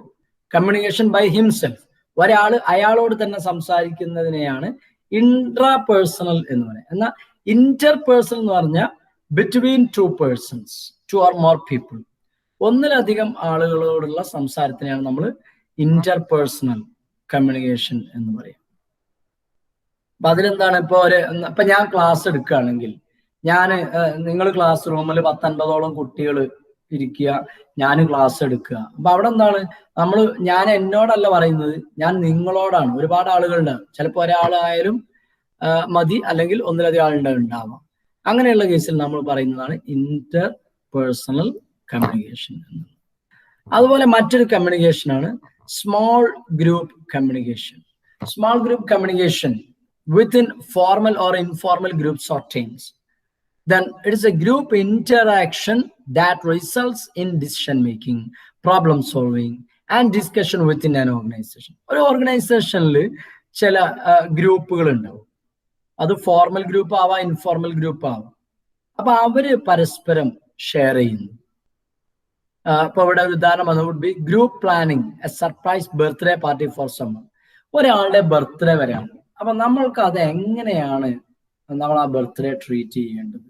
കമ്മ്യൂണിക്കേഷൻ ബൈ ഹിംസെൽഫ്, ഒരാൾ അയാളോട് തന്നെ സംസാരിക്കുന്നതിനെയാണ് ഇൻട്രാ പേഴ്സണൽ എന്ന് പറയുന്നത്. എന്നാൽ ഇന്റർപേഴ്സണൽ എന്ന് പറഞ്ഞാൽ between two persons, two or more people, ഒന്നിലധികം ആളുകളോടുള്ള സംസാരത്തിനെയാണ് നമ്മൾ ഇന്റർപേഴ്സണൽ കമ്മ്യൂണിക്കേഷൻ എന്ന് പറയും. അപ്പൊ അതിലെന്താണ്, ഇപ്പൊ ഞാൻ ക്ലാസ് എടുക്കുകയാണെങ്കിൽ, നിങ്ങൾ ക്ലാസ് റൂമിൽ 10-50ഓളം കുട്ടികൾ ഇരിക്കുക, ഞാൻ ക്ലാസ് എടുക്കുക. അപ്പൊ അവിടെ എന്താണ്, ഞാൻ എന്നോടല്ല പറയുന്നത്, ഞാൻ നിങ്ങളോടാണ്. ഒരുപാട് ആളുകളുണ്ട്, ചിലപ്പോൾ ഒരാളായാലും മതി, അല്ലെങ്കിൽ ഒന്നിലധികം ഉണ്ടാവാം. അങ്ങനെയുള്ള കേസിൽ നമ്മൾ പറയുന്നതാണ് ഇന്റർ പേഴ്സണൽ കമ്മ്യൂണിക്കേഷൻ. അതുപോലെ മറ്റൊരു കമ്മ്യൂണിക്കേഷനാണ് small group communication. Small group communication within formal or informal groups or teams. Then it is a group interaction that results in decision making, problem solving and discussion within an organization. ഒരു ഓർഗനൈസേഷനിൽ ചില ഗ്രൂപ്പുകൾ ഉണ്ടാവും. അത് formal group ആവാം, informal group ആവാം. അപ്പൊ അവര് പരസ്പരം ഷെയർ ചെയ്യുന്നു. ഇപ്പൊ ഇവിടെ ഒരു ഉദാഹരണം would be group planning a surprise birthday party for someone. ഒരാളുടെ ബർത്ത്ഡേ വരെയാണ്. അപ്പൊ നമ്മൾക്ക് അത് എങ്ങനെയാണ് നമ്മൾ ആ ബർത്ത്ഡേ ട്രീറ്റ് ചെയ്യേണ്ടത്,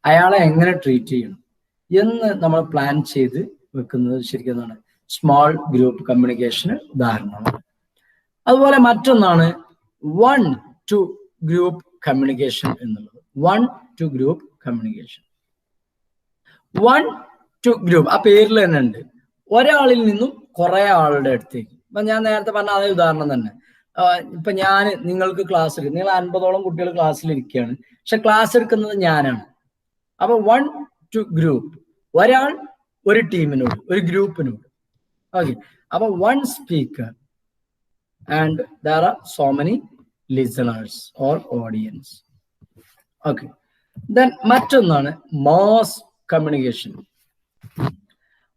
അയാളെ എങ്ങനെ ട്രീറ്റ് ചെയ്യണം എന്ന് നമ്മൾ പ്ലാൻ ചെയ്ത് വെക്കുന്നത് ശരിക്കും സ്മോൾ ഗ്രൂപ്പ് കമ്മ്യൂണിക്കേഷന് ഉദാഹരണമാണ്. അതുപോലെ മറ്റൊന്നാണ് 1-to ഗ്രൂപ്പ് കമ്മ്യൂണിക്കേഷൻ എന്നുള്ളത്. 1-to group communication. 1-to group ആ പേരിൽ തന്നെ ഉണ്ട്, ഒരാളിൽ നിന്നും കുറെ ആളുടെ അടുത്തേക്ക്. അപ്പൊ ഞാൻ നേരത്തെ പറഞ്ഞ അതേ ഉദാഹരണം തന്നെ, ഇപ്പൊ ഞാൻ നിങ്ങൾക്ക് ക്ലാസ് എടുക്കും, നിങ്ങൾ 50ഓളം കുട്ടികൾ ക്ലാസ്സിൽ ഇരിക്കുകയാണ്, പക്ഷെ ക്ലാസ് എടുക്കുന്നത് ഞാനാണ്. അപ്പൊ 1 to ഗ്രൂപ്പ്, ഒരാൾ ഒരു ടീമിനോട്, ഒരു ഗ്രൂപ്പിനോട്. ഓക്കെ, അപ്പൊ 1 speaker and there are so many listeners or audience. Okay, then മറ്റൊന്നാണ് മാസ് കമ്മ്യൂണിക്കേഷൻ.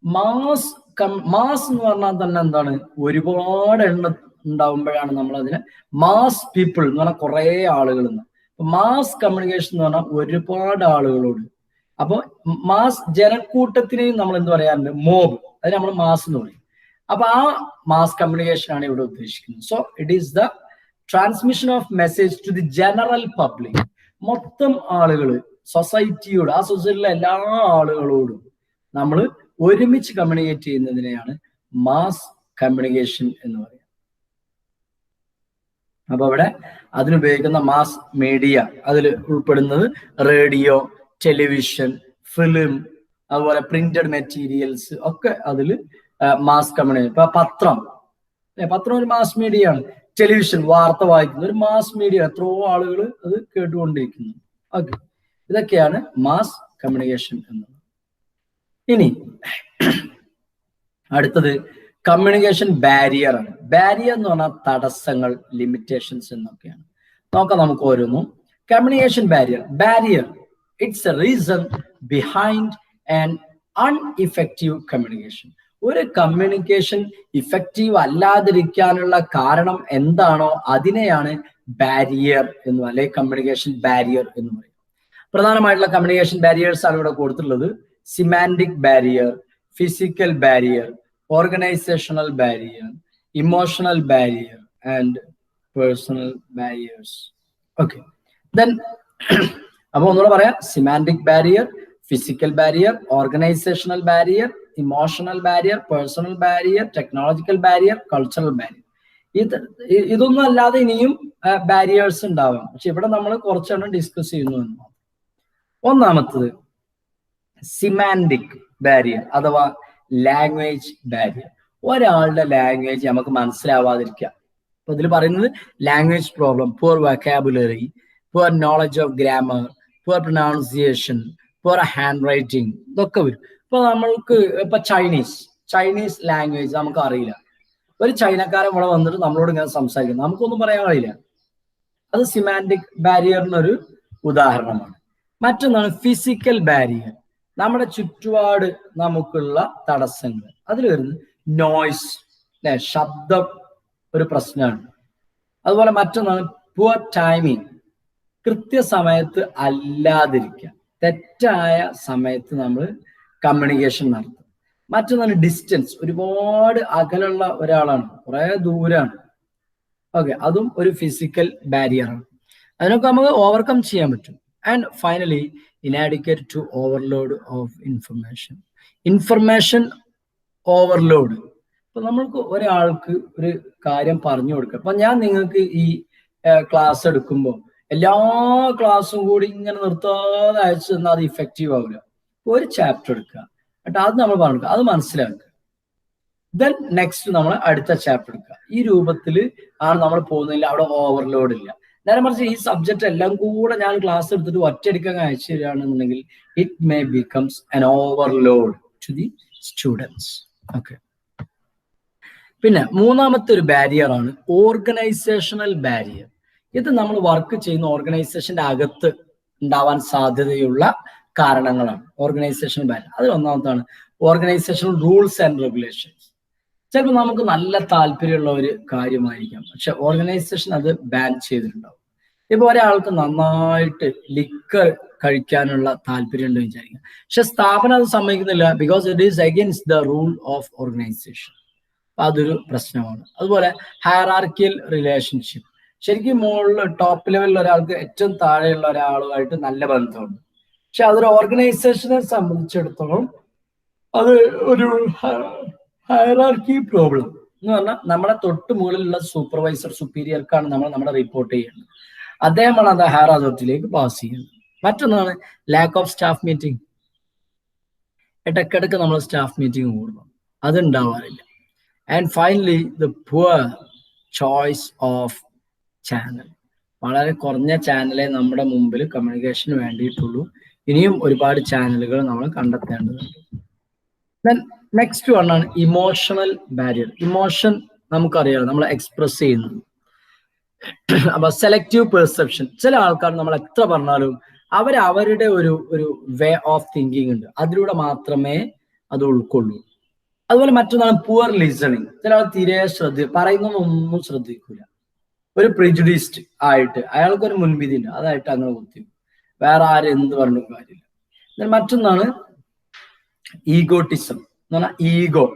മാസ് എന്ന് പറഞ്ഞാൽ തന്നെ എന്താണ്, ഒരുപാട് എണ്ണം ഉണ്ടാവുമ്പോഴാണ് നമ്മൾ അതിനെ മാസ് പീപ്പിൾ എന്ന് പറഞ്ഞാൽ കുറെ ആളുകൾ. മാസ് കമ്മ്യൂണിക്കേഷൻ എന്ന് പറഞ്ഞാൽ ഒരുപാട് ആളുകളോട്. അപ്പൊ മാസ് ജനക്കൂട്ടത്തിനെയും നമ്മൾ എന്ത് പറയാറുണ്ട്, മോബ്, അത് നമ്മൾ മാസ് എന്ന് പറയും. അപ്പൊ ആ മാസ് കമ്മ്യൂണിക്കേഷൻ ആണ് ഇവിടെ ഉദ്ദേശിക്കുന്നത്. So it is the transmission of message to the general public. മൊത്തം ആളുകൾ, സൊസൈറ്റിയോട്, ആ സൊസൈറ്റിയിലെ എല്ലാ ആളുകളോടും നമ്മൾ ഒരുമിച്ച് കമ്മ്യൂണിക്കേറ്റ് ചെയ്യുന്നതിനെയാണ് മാസ് കമ്മ്യൂണിക്കേഷൻ എന്ന് പറയുന്നത്. അപ്പൊ അവിടെ അതിനുപയോഗിക്കുന്ന മാസ് മീഡിയ, അതിൽ ഉൾപ്പെടുന്നത് റേഡിയോ, ടെലിവിഷൻ, ഫിലിം, അതുപോലെ പ്രിന്റഡ് മെറ്റീരിയൽസ് ഒക്കെ അതിൽ മാസ് കമ്മ്യൂണിക്കേഷൻ. ഇപ്പൊ പത്രം ഒരു മാസ് മീഡിയ ആണ്. ടെലിവിഷൻ, വാർത്ത വായിക്കുന്ന ഒരു മാസ് മീഡിയ, എത്രയോ ആളുകൾ അത് കേട്ടുകൊണ്ടിരിക്കുന്നു. ഓക്കെ, ഇതൊക്കെയാണ് മാസ് കമ്മ്യൂണിക്കേഷൻ എന്നത്. ഇനി അടുത്തത് കമ്മ്യൂണിക്കേഷൻ ബാരിയർ ആണ്. ബാരിയർ എന്ന് പറഞ്ഞാൽ തടസ്സങ്ങൾ, ലിമിറ്റേഷൻസ് എന്നൊക്കെയാണ്. നോക്കാം നമുക്ക് ഓരോന്നും. Communication barrier it's a reason behind an uneffective communication. ഒരു കമ്മ്യൂണിക്കേഷൻ ഇഫക്റ്റീവ് അല്ലാതിരിക്കാനുള്ള കാരണം എന്താണോ അതിനെയാണ് ബാരിയർ എന്ന്, അല്ലെങ്കിൽ കമ്മ്യൂണിക്കേഷൻ ബാരിയർ എന്ന് പറയും. പ്രധാനമായിട്ടുള്ള കമ്മ്യൂണിക്കേഷൻ ബാരിയേഴ്സ് ആണ് ഇവിടെ കൊടുത്തിട്ടുള്ളത്. Semantic barrier, physical barrier, organizational barrier, emotional barrier, and personal barriers. Okay, then അപ്പൊ ഒന്നുകൂടെ പറയാം. Semantic barrier, physical barrier, organisational barrier, emotional barrier, personal barrier, technological barrier, cultural barrier. ഇതൊന്നും അല്ലാതെ ഇനിയും ബാരിയേഴ്സ് ഉണ്ടാവാം, പക്ഷെ ഇവിടെ നമ്മൾ കുറച്ചെണ്ണം ഡിസ്കസ് ചെയ്യുന്നു എന്ന്. ഒന്നാമത്തത് സിമാൻറ്റിക് ബാരിയർ അഥവാ ലാംഗ്വേജ് ബാരിയർ. ഒരാളുടെ ലാംഗ്വേജ് നമുക്ക് മനസ്സിലാവാതിരിക്കുക. അപ്പൊ ഇതിൽ പറയുന്നത് language problem, poor vocabulary, poor knowledge of grammar, poor pronunciation, poor hand writing, ഇതൊക്കെ വരും. ഇപ്പൊ നമ്മൾക്ക് ഇപ്പൊ ചൈനീസ് ലാംഗ്വേജ് നമുക്ക് അറിയില്ല. ഒരു ചൈനക്കാരൻ ഇവിടെ വന്നിട്ട് നമ്മളോട് ഇങ്ങനെ സംസാരിക്കുന്നു, നമുക്കൊന്നും പറയാൻ കഴിയില്ല. അത് സിമാൻറ്റിക് ബാരിയറിനൊരു ഉദാഹരണമാണ്. മറ്റൊന്നാണ് ഫിസിക്കൽ ബാരിയർ. നമ്മുടെ ചുറ്റുപാട് നമുക്കുള്ള തടസ്സങ്ങൾ, അതിൽ വരുന്നത് നോയ്സ്, അല്ലെ, ശബ്ദം ഒരു പ്രശ്നമാണ്. അതുപോലെ മറ്റൊന്നാണ് പുവർ ടൈമിങ്, കൃത്യസമയത്ത് അല്ലാതിരിക്കുക, തെറ്റായ സമയത്ത് നമ്മൾ കമ്മ്യൂണിക്കേഷൻ നടത്തും. മറ്റൊന്നാണ് ഡിസ്റ്റൻസ്, ഒരുപാട് അകലുള്ള ഒരാളാണ്, കുറെ ദൂരാണ്. ഓക്കെ, അതും ഒരു ഫിസിക്കൽ ബാരിയറാണ്. അതിനൊക്കെ നമുക്ക് ഓവർകം ചെയ്യാൻ പറ്റും. And finally inadequate to overload of information overload. ഇപ്പൊ നമ്മൾക്ക് ഒരാൾക്ക് ഒരു കാര്യം പറഞ്ഞു കൊടുക്കുക. അപ്പൊ ഞാൻ നിങ്ങൾക്ക് ഈ ക്ലാസ് എടുക്കുമ്പോൾ എല്ലാ ക്ലാസ്സും കൂടി ഇങ്ങനെ നിർത്താതെ അയച്ചു തന്നാൽ അത് ഇഫക്റ്റീവ് ആവില്ല. ഒരു ചാപ്റ്റർ എടുക്കുക, എന്നിട്ട് അത് നമ്മൾ പറഞ്ഞു അത് മനസ്സിലാക്കുക. ദെൻ നെക്സ്റ്റ് നമ്മൾ അടുത്ത ചാപ്റ്റർ എടുക്കുക. ഈ രൂപത്തിൽ ആണ് നമ്മൾ പോകുന്നില്ല, അവിടെ ഓവർലോഡ് ഇല്ല. നേരെ മറിച്ച് ഈ സബ്ജക്റ്റ് എല്ലാം കൂടെ ഞാൻ ക്ലാസ് എടുത്തിട്ട് ഒറ്റയടിക്കാൻ അയച്ചു തരികയാണെന്നുണ്ടെങ്കിൽ it may becomes an overload to the students. Okay, പിന്നെ മൂന്നാമത്തെ ഒരു ബാരിയർ ആണ് ഓർഗനൈസേഷണൽ ബാരിയർ. ഇത് നമ്മൾ വർക്ക് ചെയ്യുന്ന ഓർഗനൈസേഷന്റെ അകത്ത് ഉണ്ടാവാൻ സാധ്യതയുള്ള കാരണങ്ങളാണ് ഓർഗനൈസേഷണൽ ബാരിയർ. അതിൽ ഒന്നാമത്താണ് ഓർഗനൈസേഷണൽ റൂൾസ് ആൻഡ് റെഗുലേഷൻസ്. ചിലപ്പോൾ നമുക്ക് നല്ല താല്പര്യമുള്ള ഒരു കാര്യമായിരിക്കാം, പക്ഷെ ഓർഗനൈസേഷൻ അത് ബാൻ ചെയ്തിട്ടുണ്ടാവും. ഇപ്പൊ ഒരാൾക്ക് നന്നായിട്ട് ലിക്കർ കഴിക്കാനുള്ള താല്പര്യം ഉണ്ടെന്ന് വിചാരിക്കാം, പക്ഷെ സ്ഥാപനം അത് സമ്മതിക്കുന്നില്ല, because it is against the rule of organisation. അപ്പൊ അതൊരു പ്രശ്നമാണ്. അതുപോലെ ഹയറാർക്കിയൽ റിലേഷൻഷിപ്പ്, ശരിക്കും മുകളിൽ ടോപ്പ് ലെവലിൽ ഒരാൾക്ക് ഏറ്റവും താഴെയുള്ള ഒരാളുമായിട്ട് നല്ല ബന്ധമുണ്ട്, പക്ഷെ അതൊരു ഓർഗനൈസേഷനെ സംബന്ധിച്ചിടത്തോളം അത് ഒരു ഹയറാർക്കി പ്രോബ്ലം എന്ന് പറഞ്ഞാൽ നമ്മുടെ തൊട്ട് മുകളിലുള്ള സൂപ്പർവൈസർ, സുപ്പീരിയർക്കാണ് നമ്മൾ നമ്മുടെ റിപ്പോർട്ട് ചെയ്യുന്നത്. അദ്ദേഹമാണ് അത് ഹയർ അതോറിറ്റിയിലേക്ക് പാസ് ചെയ്യുന്നത്. മറ്റൊന്നാണ് ലാക്ക് ഓഫ് സ്റ്റാഫ് മീറ്റിംഗ്. ഇടയ്ക്കിടയ്ക്ക് നമ്മൾ സ്റ്റാഫ് മീറ്റിംഗ് കൂടണം, അത് ഉണ്ടാവാറില്ല. And finally the poor choice of channel. വളരെ കുറഞ്ഞ ചാനലേ നമ്മുടെ മുമ്പിൽ കമ്മ്യൂണിക്കേഷന് വേണ്ടിയിട്ടുള്ളൂ. ഇനിയും ഒരുപാട് ചാനലുകൾ നമ്മൾ കണ്ടെത്തേണ്ടതുണ്ട്. നെക്സ്റ്റ് വൺ ആണ് ഇമോഷണൽ ബാരിയർ. ഇമോഷൻ നമുക്കറിയാം, നമ്മൾ എക്സ്പ്രസ് ചെയ്യുന്നത്. അപ്പൊ സെലക്റ്റീവ് പെർസെപ്ഷൻ. ചില ആൾക്കാർ നമ്മൾ എത്ര പറഞ്ഞാലും അവരുടെ ഒരു വേ ഓഫ് തിങ്കിങ് ഉണ്ട്, അതിലൂടെ മാത്രമേ അത് ഉൾക്കൊള്ളൂ. അതുപോലെ മറ്റൊന്നാണ് പുവർ ലിസണിങ്. ചില ആൾ തീരെ പറയുന്നതൊന്നും ശ്രദ്ധിക്കൂല. ഒരു പ്രിജുഡീസ്ഡ് ആയിട്ട് അയാൾക്കൊരു മുൻവിധി ഉണ്ട്, അതായിട്ട് അങ്ങനെ കുത്തിയും വേറെ ആരും എന്ത് പറഞ്ഞും കാര്യമില്ല. മറ്റൊന്നാണ് ഈഗോട്ടിസം എന്ന് പറഞ്ഞാൽ ഈഗോ.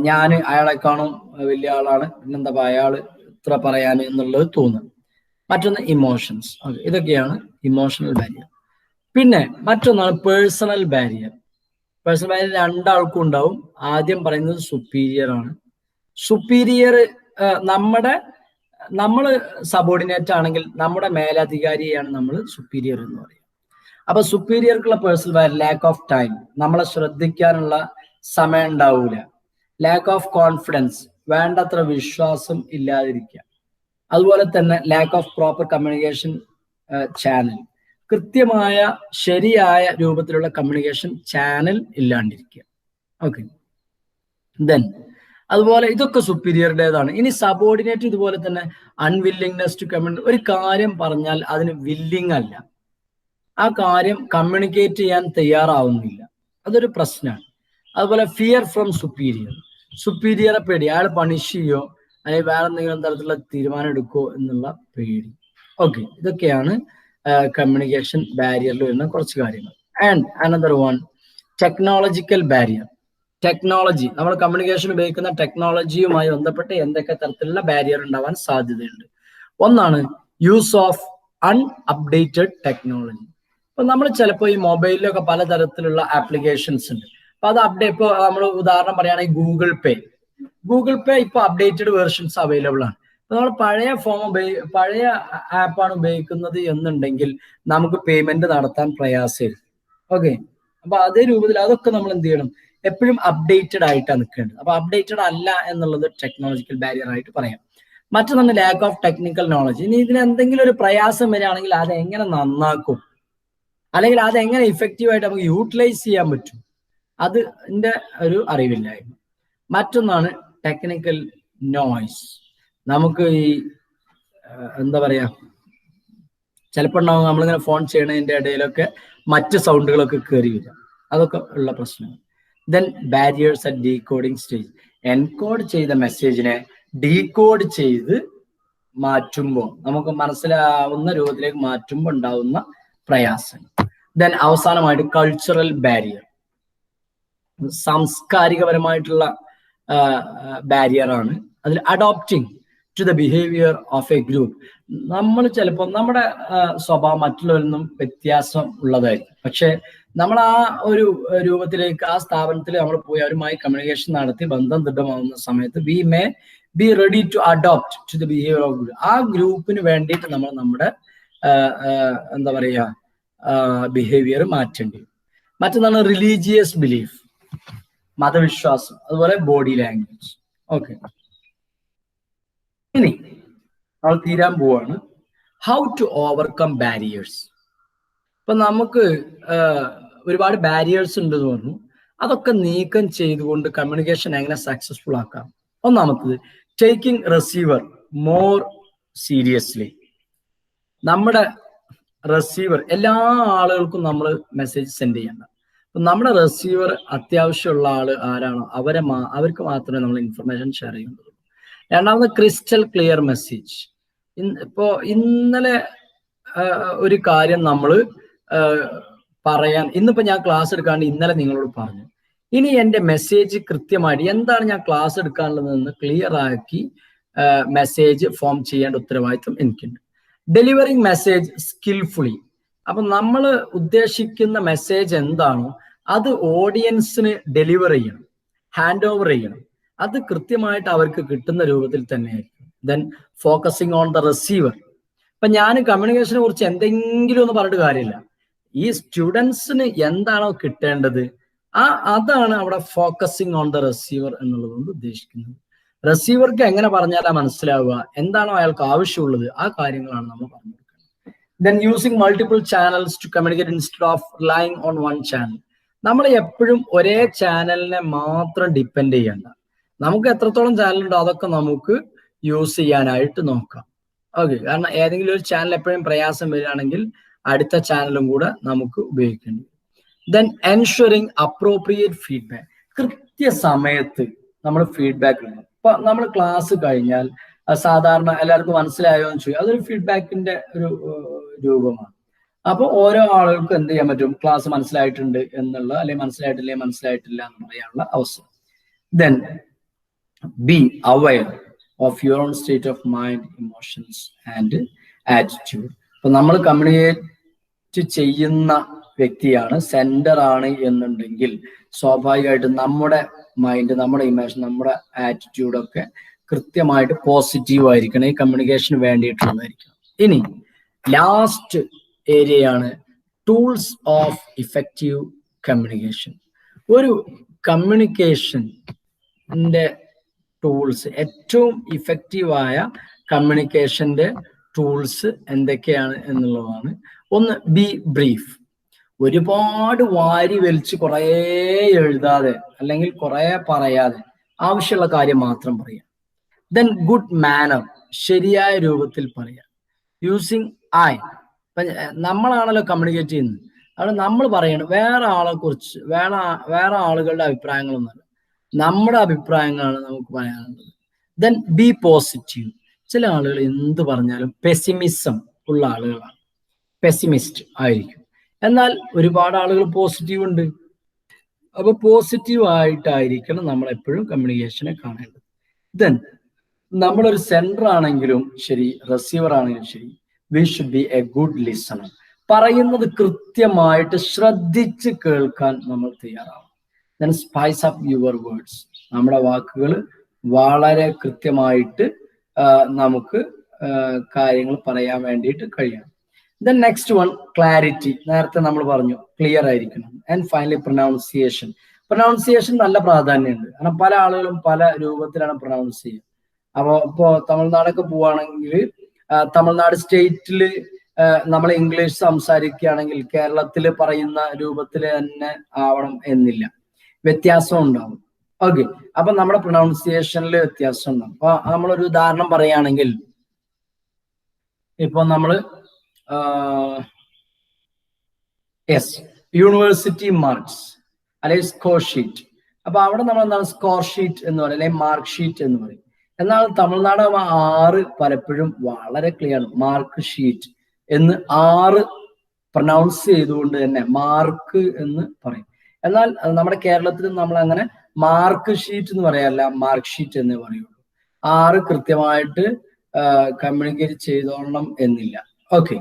ഞാൻ അയാളെക്കാളും വലിയ ആളാണ്, പിന്നെന്താ അയാള് ഇത്ര പറയാൻ എന്നുള്ളത് തോന്നുന്നു. മറ്റൊന്ന് ഇമോഷൻസ്. ഇതൊക്കെയാണ് ഇമോഷണൽ ബാരിയർ. പിന്നെ മറ്റൊന്നാണ് പേഴ്സണൽ ബാരിയർ. പേഴ്സണൽ ബാരിയർ രണ്ടാൾക്കും ഉണ്ടാവും. ആദ്യം പറയുന്നത് സുപ്പീരിയർ ആണ്. സുപ്പീരിയർ നമ്മൾ സബോർഡിനേറ്റ് ആണെങ്കിൽ നമ്മുടെ മേലധികാരിയാണ് നമ്മൾ സുപ്പീരിയർ എന്ന് പറയും. അപ്പൊ സുപ്പീരിയർക്കുള്ള personal barrier lack of time, നമ്മളെ ശ്രദ്ധിക്കാനുള്ള സമയം ഉണ്ടാവൂല. ലാക്ക് ഓഫ് കോൺഫിഡൻസ്, വേണ്ടത്ര വിശ്വാസം ഇല്ലാതിരിക്കുക. അതുപോലെ തന്നെ lack of proper communication channel, കൃത്യമായ ശരിയായ രൂപത്തിലുള്ള കമ്മ്യൂണിക്കേഷൻ ചാനൽ ഇല്ലാണ്ടിരിക്കുക. ഓക്കെ, ദെൻ അതുപോലെ ഇതൊക്കെ സുപ്പീരിയറുടേതാണ്. ഇനി സബോർഡിനേറ്റ് ഇതുപോലെ തന്നെ അൺവില്ലിങ്നെസ് ടു കമ്മ്യൂണിക്കേറ്റ്. ഒരു കാര്യം പറഞ്ഞാൽ അതിന് വില്ലിങ് അല്ല, ആ കാര്യം കമ്മ്യൂണിക്കേറ്റ് ചെയ്യാൻ തയ്യാറാവുന്നില്ല, അതൊരു പ്രശ്നമാണ്. അതുപോലെ ഫിയർ ഫ്രം സുപ്പീരിയർ, സുപ്പീരിയറെ പേടി, അയാൾ പണിഷ് ചെയ്യോ അല്ലെങ്കിൽ വേറെ എന്തെങ്കിലും തരത്തിലുള്ള തീരുമാനം എടുക്കുമോ എന്നുള്ള പേടി. ഓക്കെ, ഇതൊക്കെയാണ് കമ്മ്യൂണിക്കേഷൻ ബാരിയറിൽ വരുന്ന കുറച്ച് കാര്യങ്ങൾ. And another one technological barrier. Technology, നമ്മൾ കമ്മ്യൂണിക്കേഷൻ ഉപയോഗിക്കുന്ന ടെക്നോളജിയുമായി ബന്ധപ്പെട്ട് എന്തൊക്കെ തരത്തിലുള്ള ബാരിയർ ഉണ്ടാവാൻ സാധ്യതയുണ്ട്. ഒന്നാണ് യൂസ് ഓഫ് അൺഅപ്ഡേറ്റഡ് ടെക്നോളജി. ഇപ്പൊ നമ്മൾ ചിലപ്പോൾ ഈ മൊബൈലിലൊക്കെ പലതരത്തിലുള്ള ആപ്ലിക്കേഷൻസ് ഉണ്ട്. അപ്പൊ അത് ഇപ്പൊ നമ്മൾ ഉദാഹരണം പറയുകയാണെങ്കിൽ ഗൂഗിൾ പേ ഇപ്പൊ അപ്ഡേറ്റഡ് വേർഷൻസ് അവൈലബിൾ ആണ്. അപ്പൊ നമ്മൾ പഴയ ആപ്പാണ് ഉപയോഗിക്കുന്നത് എന്നുണ്ടെങ്കിൽ നമുക്ക് പേയ്മെന്റ് നടത്താൻ പ്രയാസമായിരിക്കും. ഓക്കെ, അപ്പൊ അതേ രൂപത്തിൽ അതൊക്കെ നമ്മൾ എന്ത് ചെയ്യണം, എപ്പോഴും അപ്ഡേറ്റഡ് ആയിട്ടാണ് നിൽക്കേണ്ടത്. അപ്പൊ അപ്ഡേറ്റഡ് അല്ല എന്നുള്ളത് ടെക്നോളജിക്കൽ ബാരിയർ ആയിട്ട് പറയാം. മറ്റൊന്ന് ലാക്ക് ഓഫ് ടെക്നിക്കൽ നോളജ്. ഇനി ഇതിന് എന്തെങ്കിലും ഒരു പ്രയാസം വരികയാണെങ്കിൽ അത് എങ്ങനെ നന്നാക്കും, അല്ലെങ്കിൽ അത് എങ്ങനെ ഇഫക്റ്റീവായിട്ട് നമുക്ക് യൂട്ടിലൈസ് ചെയ്യാൻ പറ്റും, അതിന്റെ ഒരു അറിവില്ലായ്മ. മറ്റൊന്നാണ് ടെക്നിക്കൽ നോയ്സ്. നമുക്ക് ഈ എന്താ പറയാ, ചിലപ്പോൾ ഉണ്ടാവും നമ്മളിങ്ങനെ ഫോൺ ചെയ്യണതിന്റെ ഇടയിലൊക്കെ മറ്റ് സൗണ്ടുകളൊക്കെ കയറി വരിക, അതൊക്കെ ഉള്ള പ്രശ്നങ്ങൾ. Then barriers at decoding stage. Encode ചെയ്ത മെസ്സേജിനെ ഡീകോഡ് ചെയ്ത് മാറ്റുമ്പോൾ, നമുക്ക് മനസ്സിലാവുന്ന രൂപത്തിലേക്ക് മാറ്റുമ്പോൾ ഉണ്ടാവുന്ന പ്രയാസം. ദെൻ അവസാനമായിട്ട് കൾച്ചറൽ ബാരിയർ, സാംസ്കാരികപരമായിട്ടുള്ള ബാരിയർ ആണ്. അതിൽ adopting to the behaviour of a group. നമ്മൾ ചിലപ്പോൾ നമ്മുടെ സ്വഭാവം മറ്റുള്ളവരിൽ നിന്നും വ്യത്യാസം ഉള്ളതായിരിക്കും, പക്ഷെ നമ്മൾ ആ ഒരു രൂപത്തിലേക്ക് ആ സ്ഥാപനത്തിൽ നമ്മൾ പോയി അവരുമായി കമ്മ്യൂണിക്കേഷൻ നടത്തി ബന്ധം ദൃഢമാവുന്ന സമയത്ത് we may be ready to adopt to the behaviour of group. ആ ഗ്രൂപ്പിന് വേണ്ടിയിട്ട് നമ്മൾ നമ്മുടെ എന്താ പറയുക ബിഹേവിയർ മാറ്റേണ്ടി വരും. മറ്റൊന്നാണ് റിലീജിയസ് ബിലീഫ്, മതവിശ്വാസം, അതുപോലെ ബോഡി ലാംഗ്വേജ്. ഓക്കെ, ഇനി നമ്മൾ തീരാൻ പോവാണ് ഹൗ ടു ഓവർകം ബാരിയേഴ്സ്. ഇപ്പൊ നമുക്ക് ഒരുപാട് ബാരിയേഴ്സ് ഉണ്ടെന്ന് പറഞ്ഞു, അതൊക്കെ നീക്കം ചെയ്തുകൊണ്ട് കമ്മ്യൂണിക്കേഷൻ എങ്ങനെ സക്സസ്ഫുൾ ആക്കാം. ഒന്നാമത്തത് ടേക്കിംഗ് റിസീവർ മോർ സീരിയസ്ലി. നമ്മുടെ റിസീവർ, എല്ലാ ആളുകൾക്കും നമ്മൾ മെസ്സേജ് സെൻഡ് ചെയ്യണ്ട. അപ്പൊ നമ്മുടെ റിസീവർ അത്യാവശ്യമുള്ള ആള് ആരാണോ അവർക്ക് മാത്രമേ നമ്മൾ ഇൻഫർമേഷൻ ഷെയർ ചെയ്യുന്നുള്ളൂ. രണ്ടാമത് ക്രിസ്റ്റൽ ക്ലിയർ മെസ്സേജ്. ഇന്നലെ ഒരു കാര്യം നമ്മൾ പറയാൻ, ഇന്നിപ്പോ ഞാൻ ക്ലാസ് എടുക്കാണ്ട് ഇന്നലെ നിങ്ങളോട് പറഞ്ഞു, ഇനി എൻ്റെ മെസ്സേജ് കൃത്യമായിട്ട് എന്താണ് ഞാൻ ക്ലാസ് എടുക്കാനുള്ളതെന്ന് ക്ലിയർ ആക്കി മെസ്സേജ് ഫോം ചെയ്യേണ്ട ഉത്തരവാദിത്വം എനിക്കുണ്ട്. Delivering message skilfully. അപ്പൊ നമ്മൾ ഉദ്ദേശിക്കുന്ന മെസ്സേജ് എന്താണോ അത് ഓഡിയൻസിന് ഡെലിവർ ചെയ്യണം, ഹാൻഡ് ഓവർ ചെയ്യണം, അത് കൃത്യമായിട്ട് അവർക്ക് കിട്ടുന്ന രൂപത്തിൽ തന്നെ ആയിരിക്കും. Then focusing on the receiver. ഇപ്പൊ ഞാൻ കമ്മ്യൂണിക്കേഷനെ കുറിച്ച് എന്തെങ്കിലും ഒന്ന് പറഞ്ഞിട്ട് കാര്യമില്ല, ഈ സ്റ്റുഡൻസിന് എന്താണോ കിട്ടേണ്ടത് അതാണ് അവിടെ ഫോക്കസിങ് ഓൺ ദ റിസീവർ എന്നുള്ളത് കൊണ്ട് ഉദ്ദേശിക്കുന്നത്. റിസീവർക്ക് എങ്ങനെ പറഞ്ഞാലാ മനസ്സിലാവുക, എന്താണോ അയാൾക്ക് ആവശ്യമുള്ളത്, ആ കാര്യങ്ങളാണ് നമ്മൾ പറഞ്ഞു കൊടുക്കുന്നത്. Then using multiple channels to communicate instead of relying on one channel. നമ്മൾ എപ്പോഴും ഒരേ ചാനലിനെ മാത്രം ഡിപ്പെൻഡ് ചെയ്യണ്ട. നമുക്ക് എത്രത്തോളം ചാനൽ ഉണ്ടോ അതൊക്കെ നമുക്ക് യൂസ് ചെയ്യാനായിട്ട് നോക്കാം. ഓക്കെ, കാരണം ഏതെങ്കിലും ഒരു ചാനൽ എപ്പോഴും പ്രയാസം വരികയാണെങ്കിൽ അടുത്ത ചാനലും കൂടെ നമുക്ക് ഉപയോഗിക്കേണ്ടി വരും. Then ensuring appropriate feedback. കൃത്യസമയത്ത് നമ്മൾ ഫീഡ്ബാക്ക് ഇടണം. ഇപ്പൊ നമ്മൾ ക്ലാസ് കഴിഞ്ഞാൽ സാധാരണ എല്ലാവർക്കും മനസ്സിലായോ എന്ന് ചോദിക്കും, അതൊരു ഫീഡ്ബാക്കിന്റെ ഒരു രൂപമാണ്. അപ്പൊ ഓരോ ആളുകൾക്കും എന്ത് ചെയ്യാൻ പറ്റും, ക്ലാസ് മനസ്സിലായിട്ടുണ്ട് എന്നുള്ള, അല്ലെങ്കിൽ മനസ്സിലായിട്ടില്ല എന്ന് പറയാനുള്ള അവസരം. Then be aware of your own state of mind, emotions and attitude. അപ്പൊ നമ്മൾ കമ്മ്യൂണിക്കേറ്റ് ചെയ്യുന്ന വ്യക്തിയാണ്, സെന്റർ ആണ് എന്നുണ്ടെങ്കിൽ സ്വാഭാവികമായിട്ടും നമ്മുടെ മൈൻഡ്, നമ്മുടെ ഇമോഷൻ, നമ്മുടെ ആറ്റിറ്റ്യൂഡൊക്കെ കൃത്യമായിട്ട് പോസിറ്റീവ് ആയിരിക്കണം, ഈ കമ്മ്യൂണിക്കേഷന് വേണ്ടിയിട്ടുള്ളതായിരിക്കണം. ഇനി ലാസ്റ്റ് ഏരിയയാണ് ടൂൾസ് ഓഫ് ഇഫക്റ്റീവ് കമ്മ്യൂണിക്കേഷൻ. ഒരു കമ്മ്യൂണിക്കേഷന്റെ ടൂൾസ്, ഏറ്റവും ഇഫക്റ്റീവായ കമ്മ്യൂണിക്കേഷന്റെ ടൂൾസ് എന്തൊക്കെയാണ് എന്നുള്ളതാണ്. ഒന്ന്, ബി ബ്രീഫ്. ഒരുപാട് വാരി വലിച്ച് കുറേ എഴുതാതെ അല്ലെങ്കിൽ കുറേ പറയാതെ ആവശ്യമുള്ള കാര്യം മാത്രം പറയാം. ദെൻ ഗുഡ് മാനർ, ശരിയായ രൂപത്തിൽ പറയാം. Using I. നമ്മളാണല്ലോ കമ്മ്യൂണിക്കേറ്റ് ചെയ്യുന്നത്, അവിടെ നമ്മൾ പറയണം വേറെ ആളെ കുറിച്ച്, വേറെ ആളുകളുടെ അഭിപ്രായങ്ങളൊന്നുമല്ല, നമ്മുടെ അഭിപ്രായങ്ങളാണ് നമുക്ക് പറയാനുള്ളത്. Then B positive. ചില ആളുകൾ എന്ത് പറഞ്ഞാലും പെസിമിസം ഉള്ള ആളുകളാണ്, പെസിമിസ്റ്റ് ആയിരിക്കും. എന്നാൽ ഒരുപാട് ആളുകൾ പോസിറ്റീവ് ഉണ്ട്. അപ്പൊ പോസിറ്റീവ് ആയിട്ടായിരിക്കണം നമ്മൾ എപ്പോഴും കമ്മ്യൂണിക്കേഷനെ കാണേണ്ടത്. ദെൻ നമ്മളൊരു സെൻഡർ ആണെങ്കിലും ശരി, റിസീവർ ആണെങ്കിലും ശരി, we should be a good listener. പറയുന്നത് കൃത്യമായിട്ട് ശ്രദ്ധിച്ച് കേൾക്കാൻ നമ്മൾ തയ്യാറാവും. Then spice up your words. നമ്മുടെ വാക്കുകൾ വളരെ കൃത്യമായിട്ട് നമുക്ക് കാര്യങ്ങൾ പറയാൻ വേണ്ടിയിട്ട് കഴിയണം. Then next one, clarity. നേരത്തെ നമ്മൾ പറഞ്ഞു ക്ലിയർ ആയിരിക്കണം. And finally pronunciation. പ്രൊനൗൺസിയേഷൻ നല്ല പ്രാധാന്യമുണ്ട്, കാരണം പല ആളുകളും പല രൂപത്തിലാണ് പ്രൊനൗൺസ് ചെയ്യുക. അപ്പോൾ ഇപ്പോൾ തമിഴ്നാടൊക്കെ പോവുകയാണെങ്കിൽ തമിഴ്നാട് സ്റ്റേറ്റിൽ നമ്മൾ ഇംഗ്ലീഷ് സംസാരിക്കുകയാണെങ്കിൽ കേരളത്തിൽ പറയുന്ന രൂപത്തിൽ തന്നെ ആവണം എന്നില്ല, വ്യത്യാസം ഉണ്ടാവും. ഓക്കെ, അപ്പൊ നമ്മുടെ പ്രൊനൗൺസിയേഷനിൽ വ്യത്യാസം ഉണ്ടാവും. അപ്പൊ നമ്മളൊരു ഉദാഹരണം പറയുകയാണെങ്കിൽ, ഇപ്പൊ നമ്മള് യൂണിവേഴ്സിറ്റി മാർക്സ് അല്ലെങ്കിൽ സ്കോർ ഷീറ്റ്. അപ്പൊ അവിടെ നമ്മൾ എന്താണ് സ്കോർ ഷീറ്റ് എന്ന് പറയും, അല്ലെങ്കിൽ മാർക്ക് ഷീറ്റ് എന്ന് പറയും. എന്നാൽ തമിഴ്നാട് 6 പലപ്പോഴും വളരെ ക്ലിയർ, മാർക്ക് ഷീറ്റ് എന്ന് 6 പ്രൊനൗൺസ് ചെയ്തുകൊണ്ട് തന്നെ മാർക്ക് എന്ന് പറയും. എന്നാൽ നമ്മുടെ കേരളത്തിൽ നമ്മൾ അങ്ങനെ മാർക്ക് ഷീറ്റ് എന്ന് പറയാറില്ല, മാർക്ക് ഷീറ്റ് എന്നേ പറയുള്ളൂ. 6 കൃത്യമായിട്ട് കമ്മ്യൂണിക്കേറ്റ് ചെയ്തോളണം എന്നില്ല. ഓക്കെ,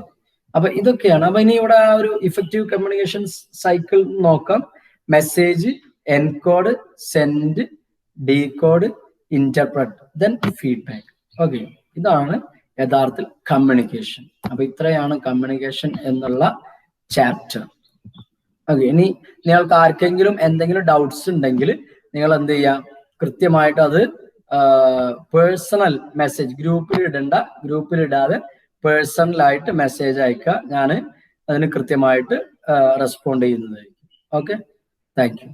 അപ്പൊ ഇതൊക്കെയാണ്. അപ്പൊ ഇനി ഇവിടെ ഒരു ഇഫക്റ്റീവ് കമ്മ്യൂണിക്കേഷൻ സൈക്കിൾ നോക്കാം. Message, encode, send, decode, interpret, then feedback. Okay, ഇതാണ് യഥാർത്ഥത്തിൽ കമ്മ്യൂണിക്കേഷൻ. അപ്പൊ ഇത്രയാണ് കമ്മ്യൂണിക്കേഷൻ എന്നുള്ള ചാപ്റ്റർ. ഓക്കെ, ഇനി നിങ്ങൾക്ക് ആർക്കെങ്കിലും എന്തെങ്കിലും ഡൗട്ട്സ് ഉണ്ടെങ്കിൽ നിങ്ങൾ എന്ത് ചെയ്യാം, കൃത്യമായിട്ട് അത് പേഴ്സണൽ മെസ്സേജ്, ഗ്രൂപ്പിലിടാതെ പേഴ്സണലായിട്ട് മെസ്സേജ് അയക്കുക. ഞാൻ അതിന് കൃത്യമായിട്ട് റെസ്പോണ്ട് ചെയ്യുന്നതായിരിക്കും. Okay, thank you.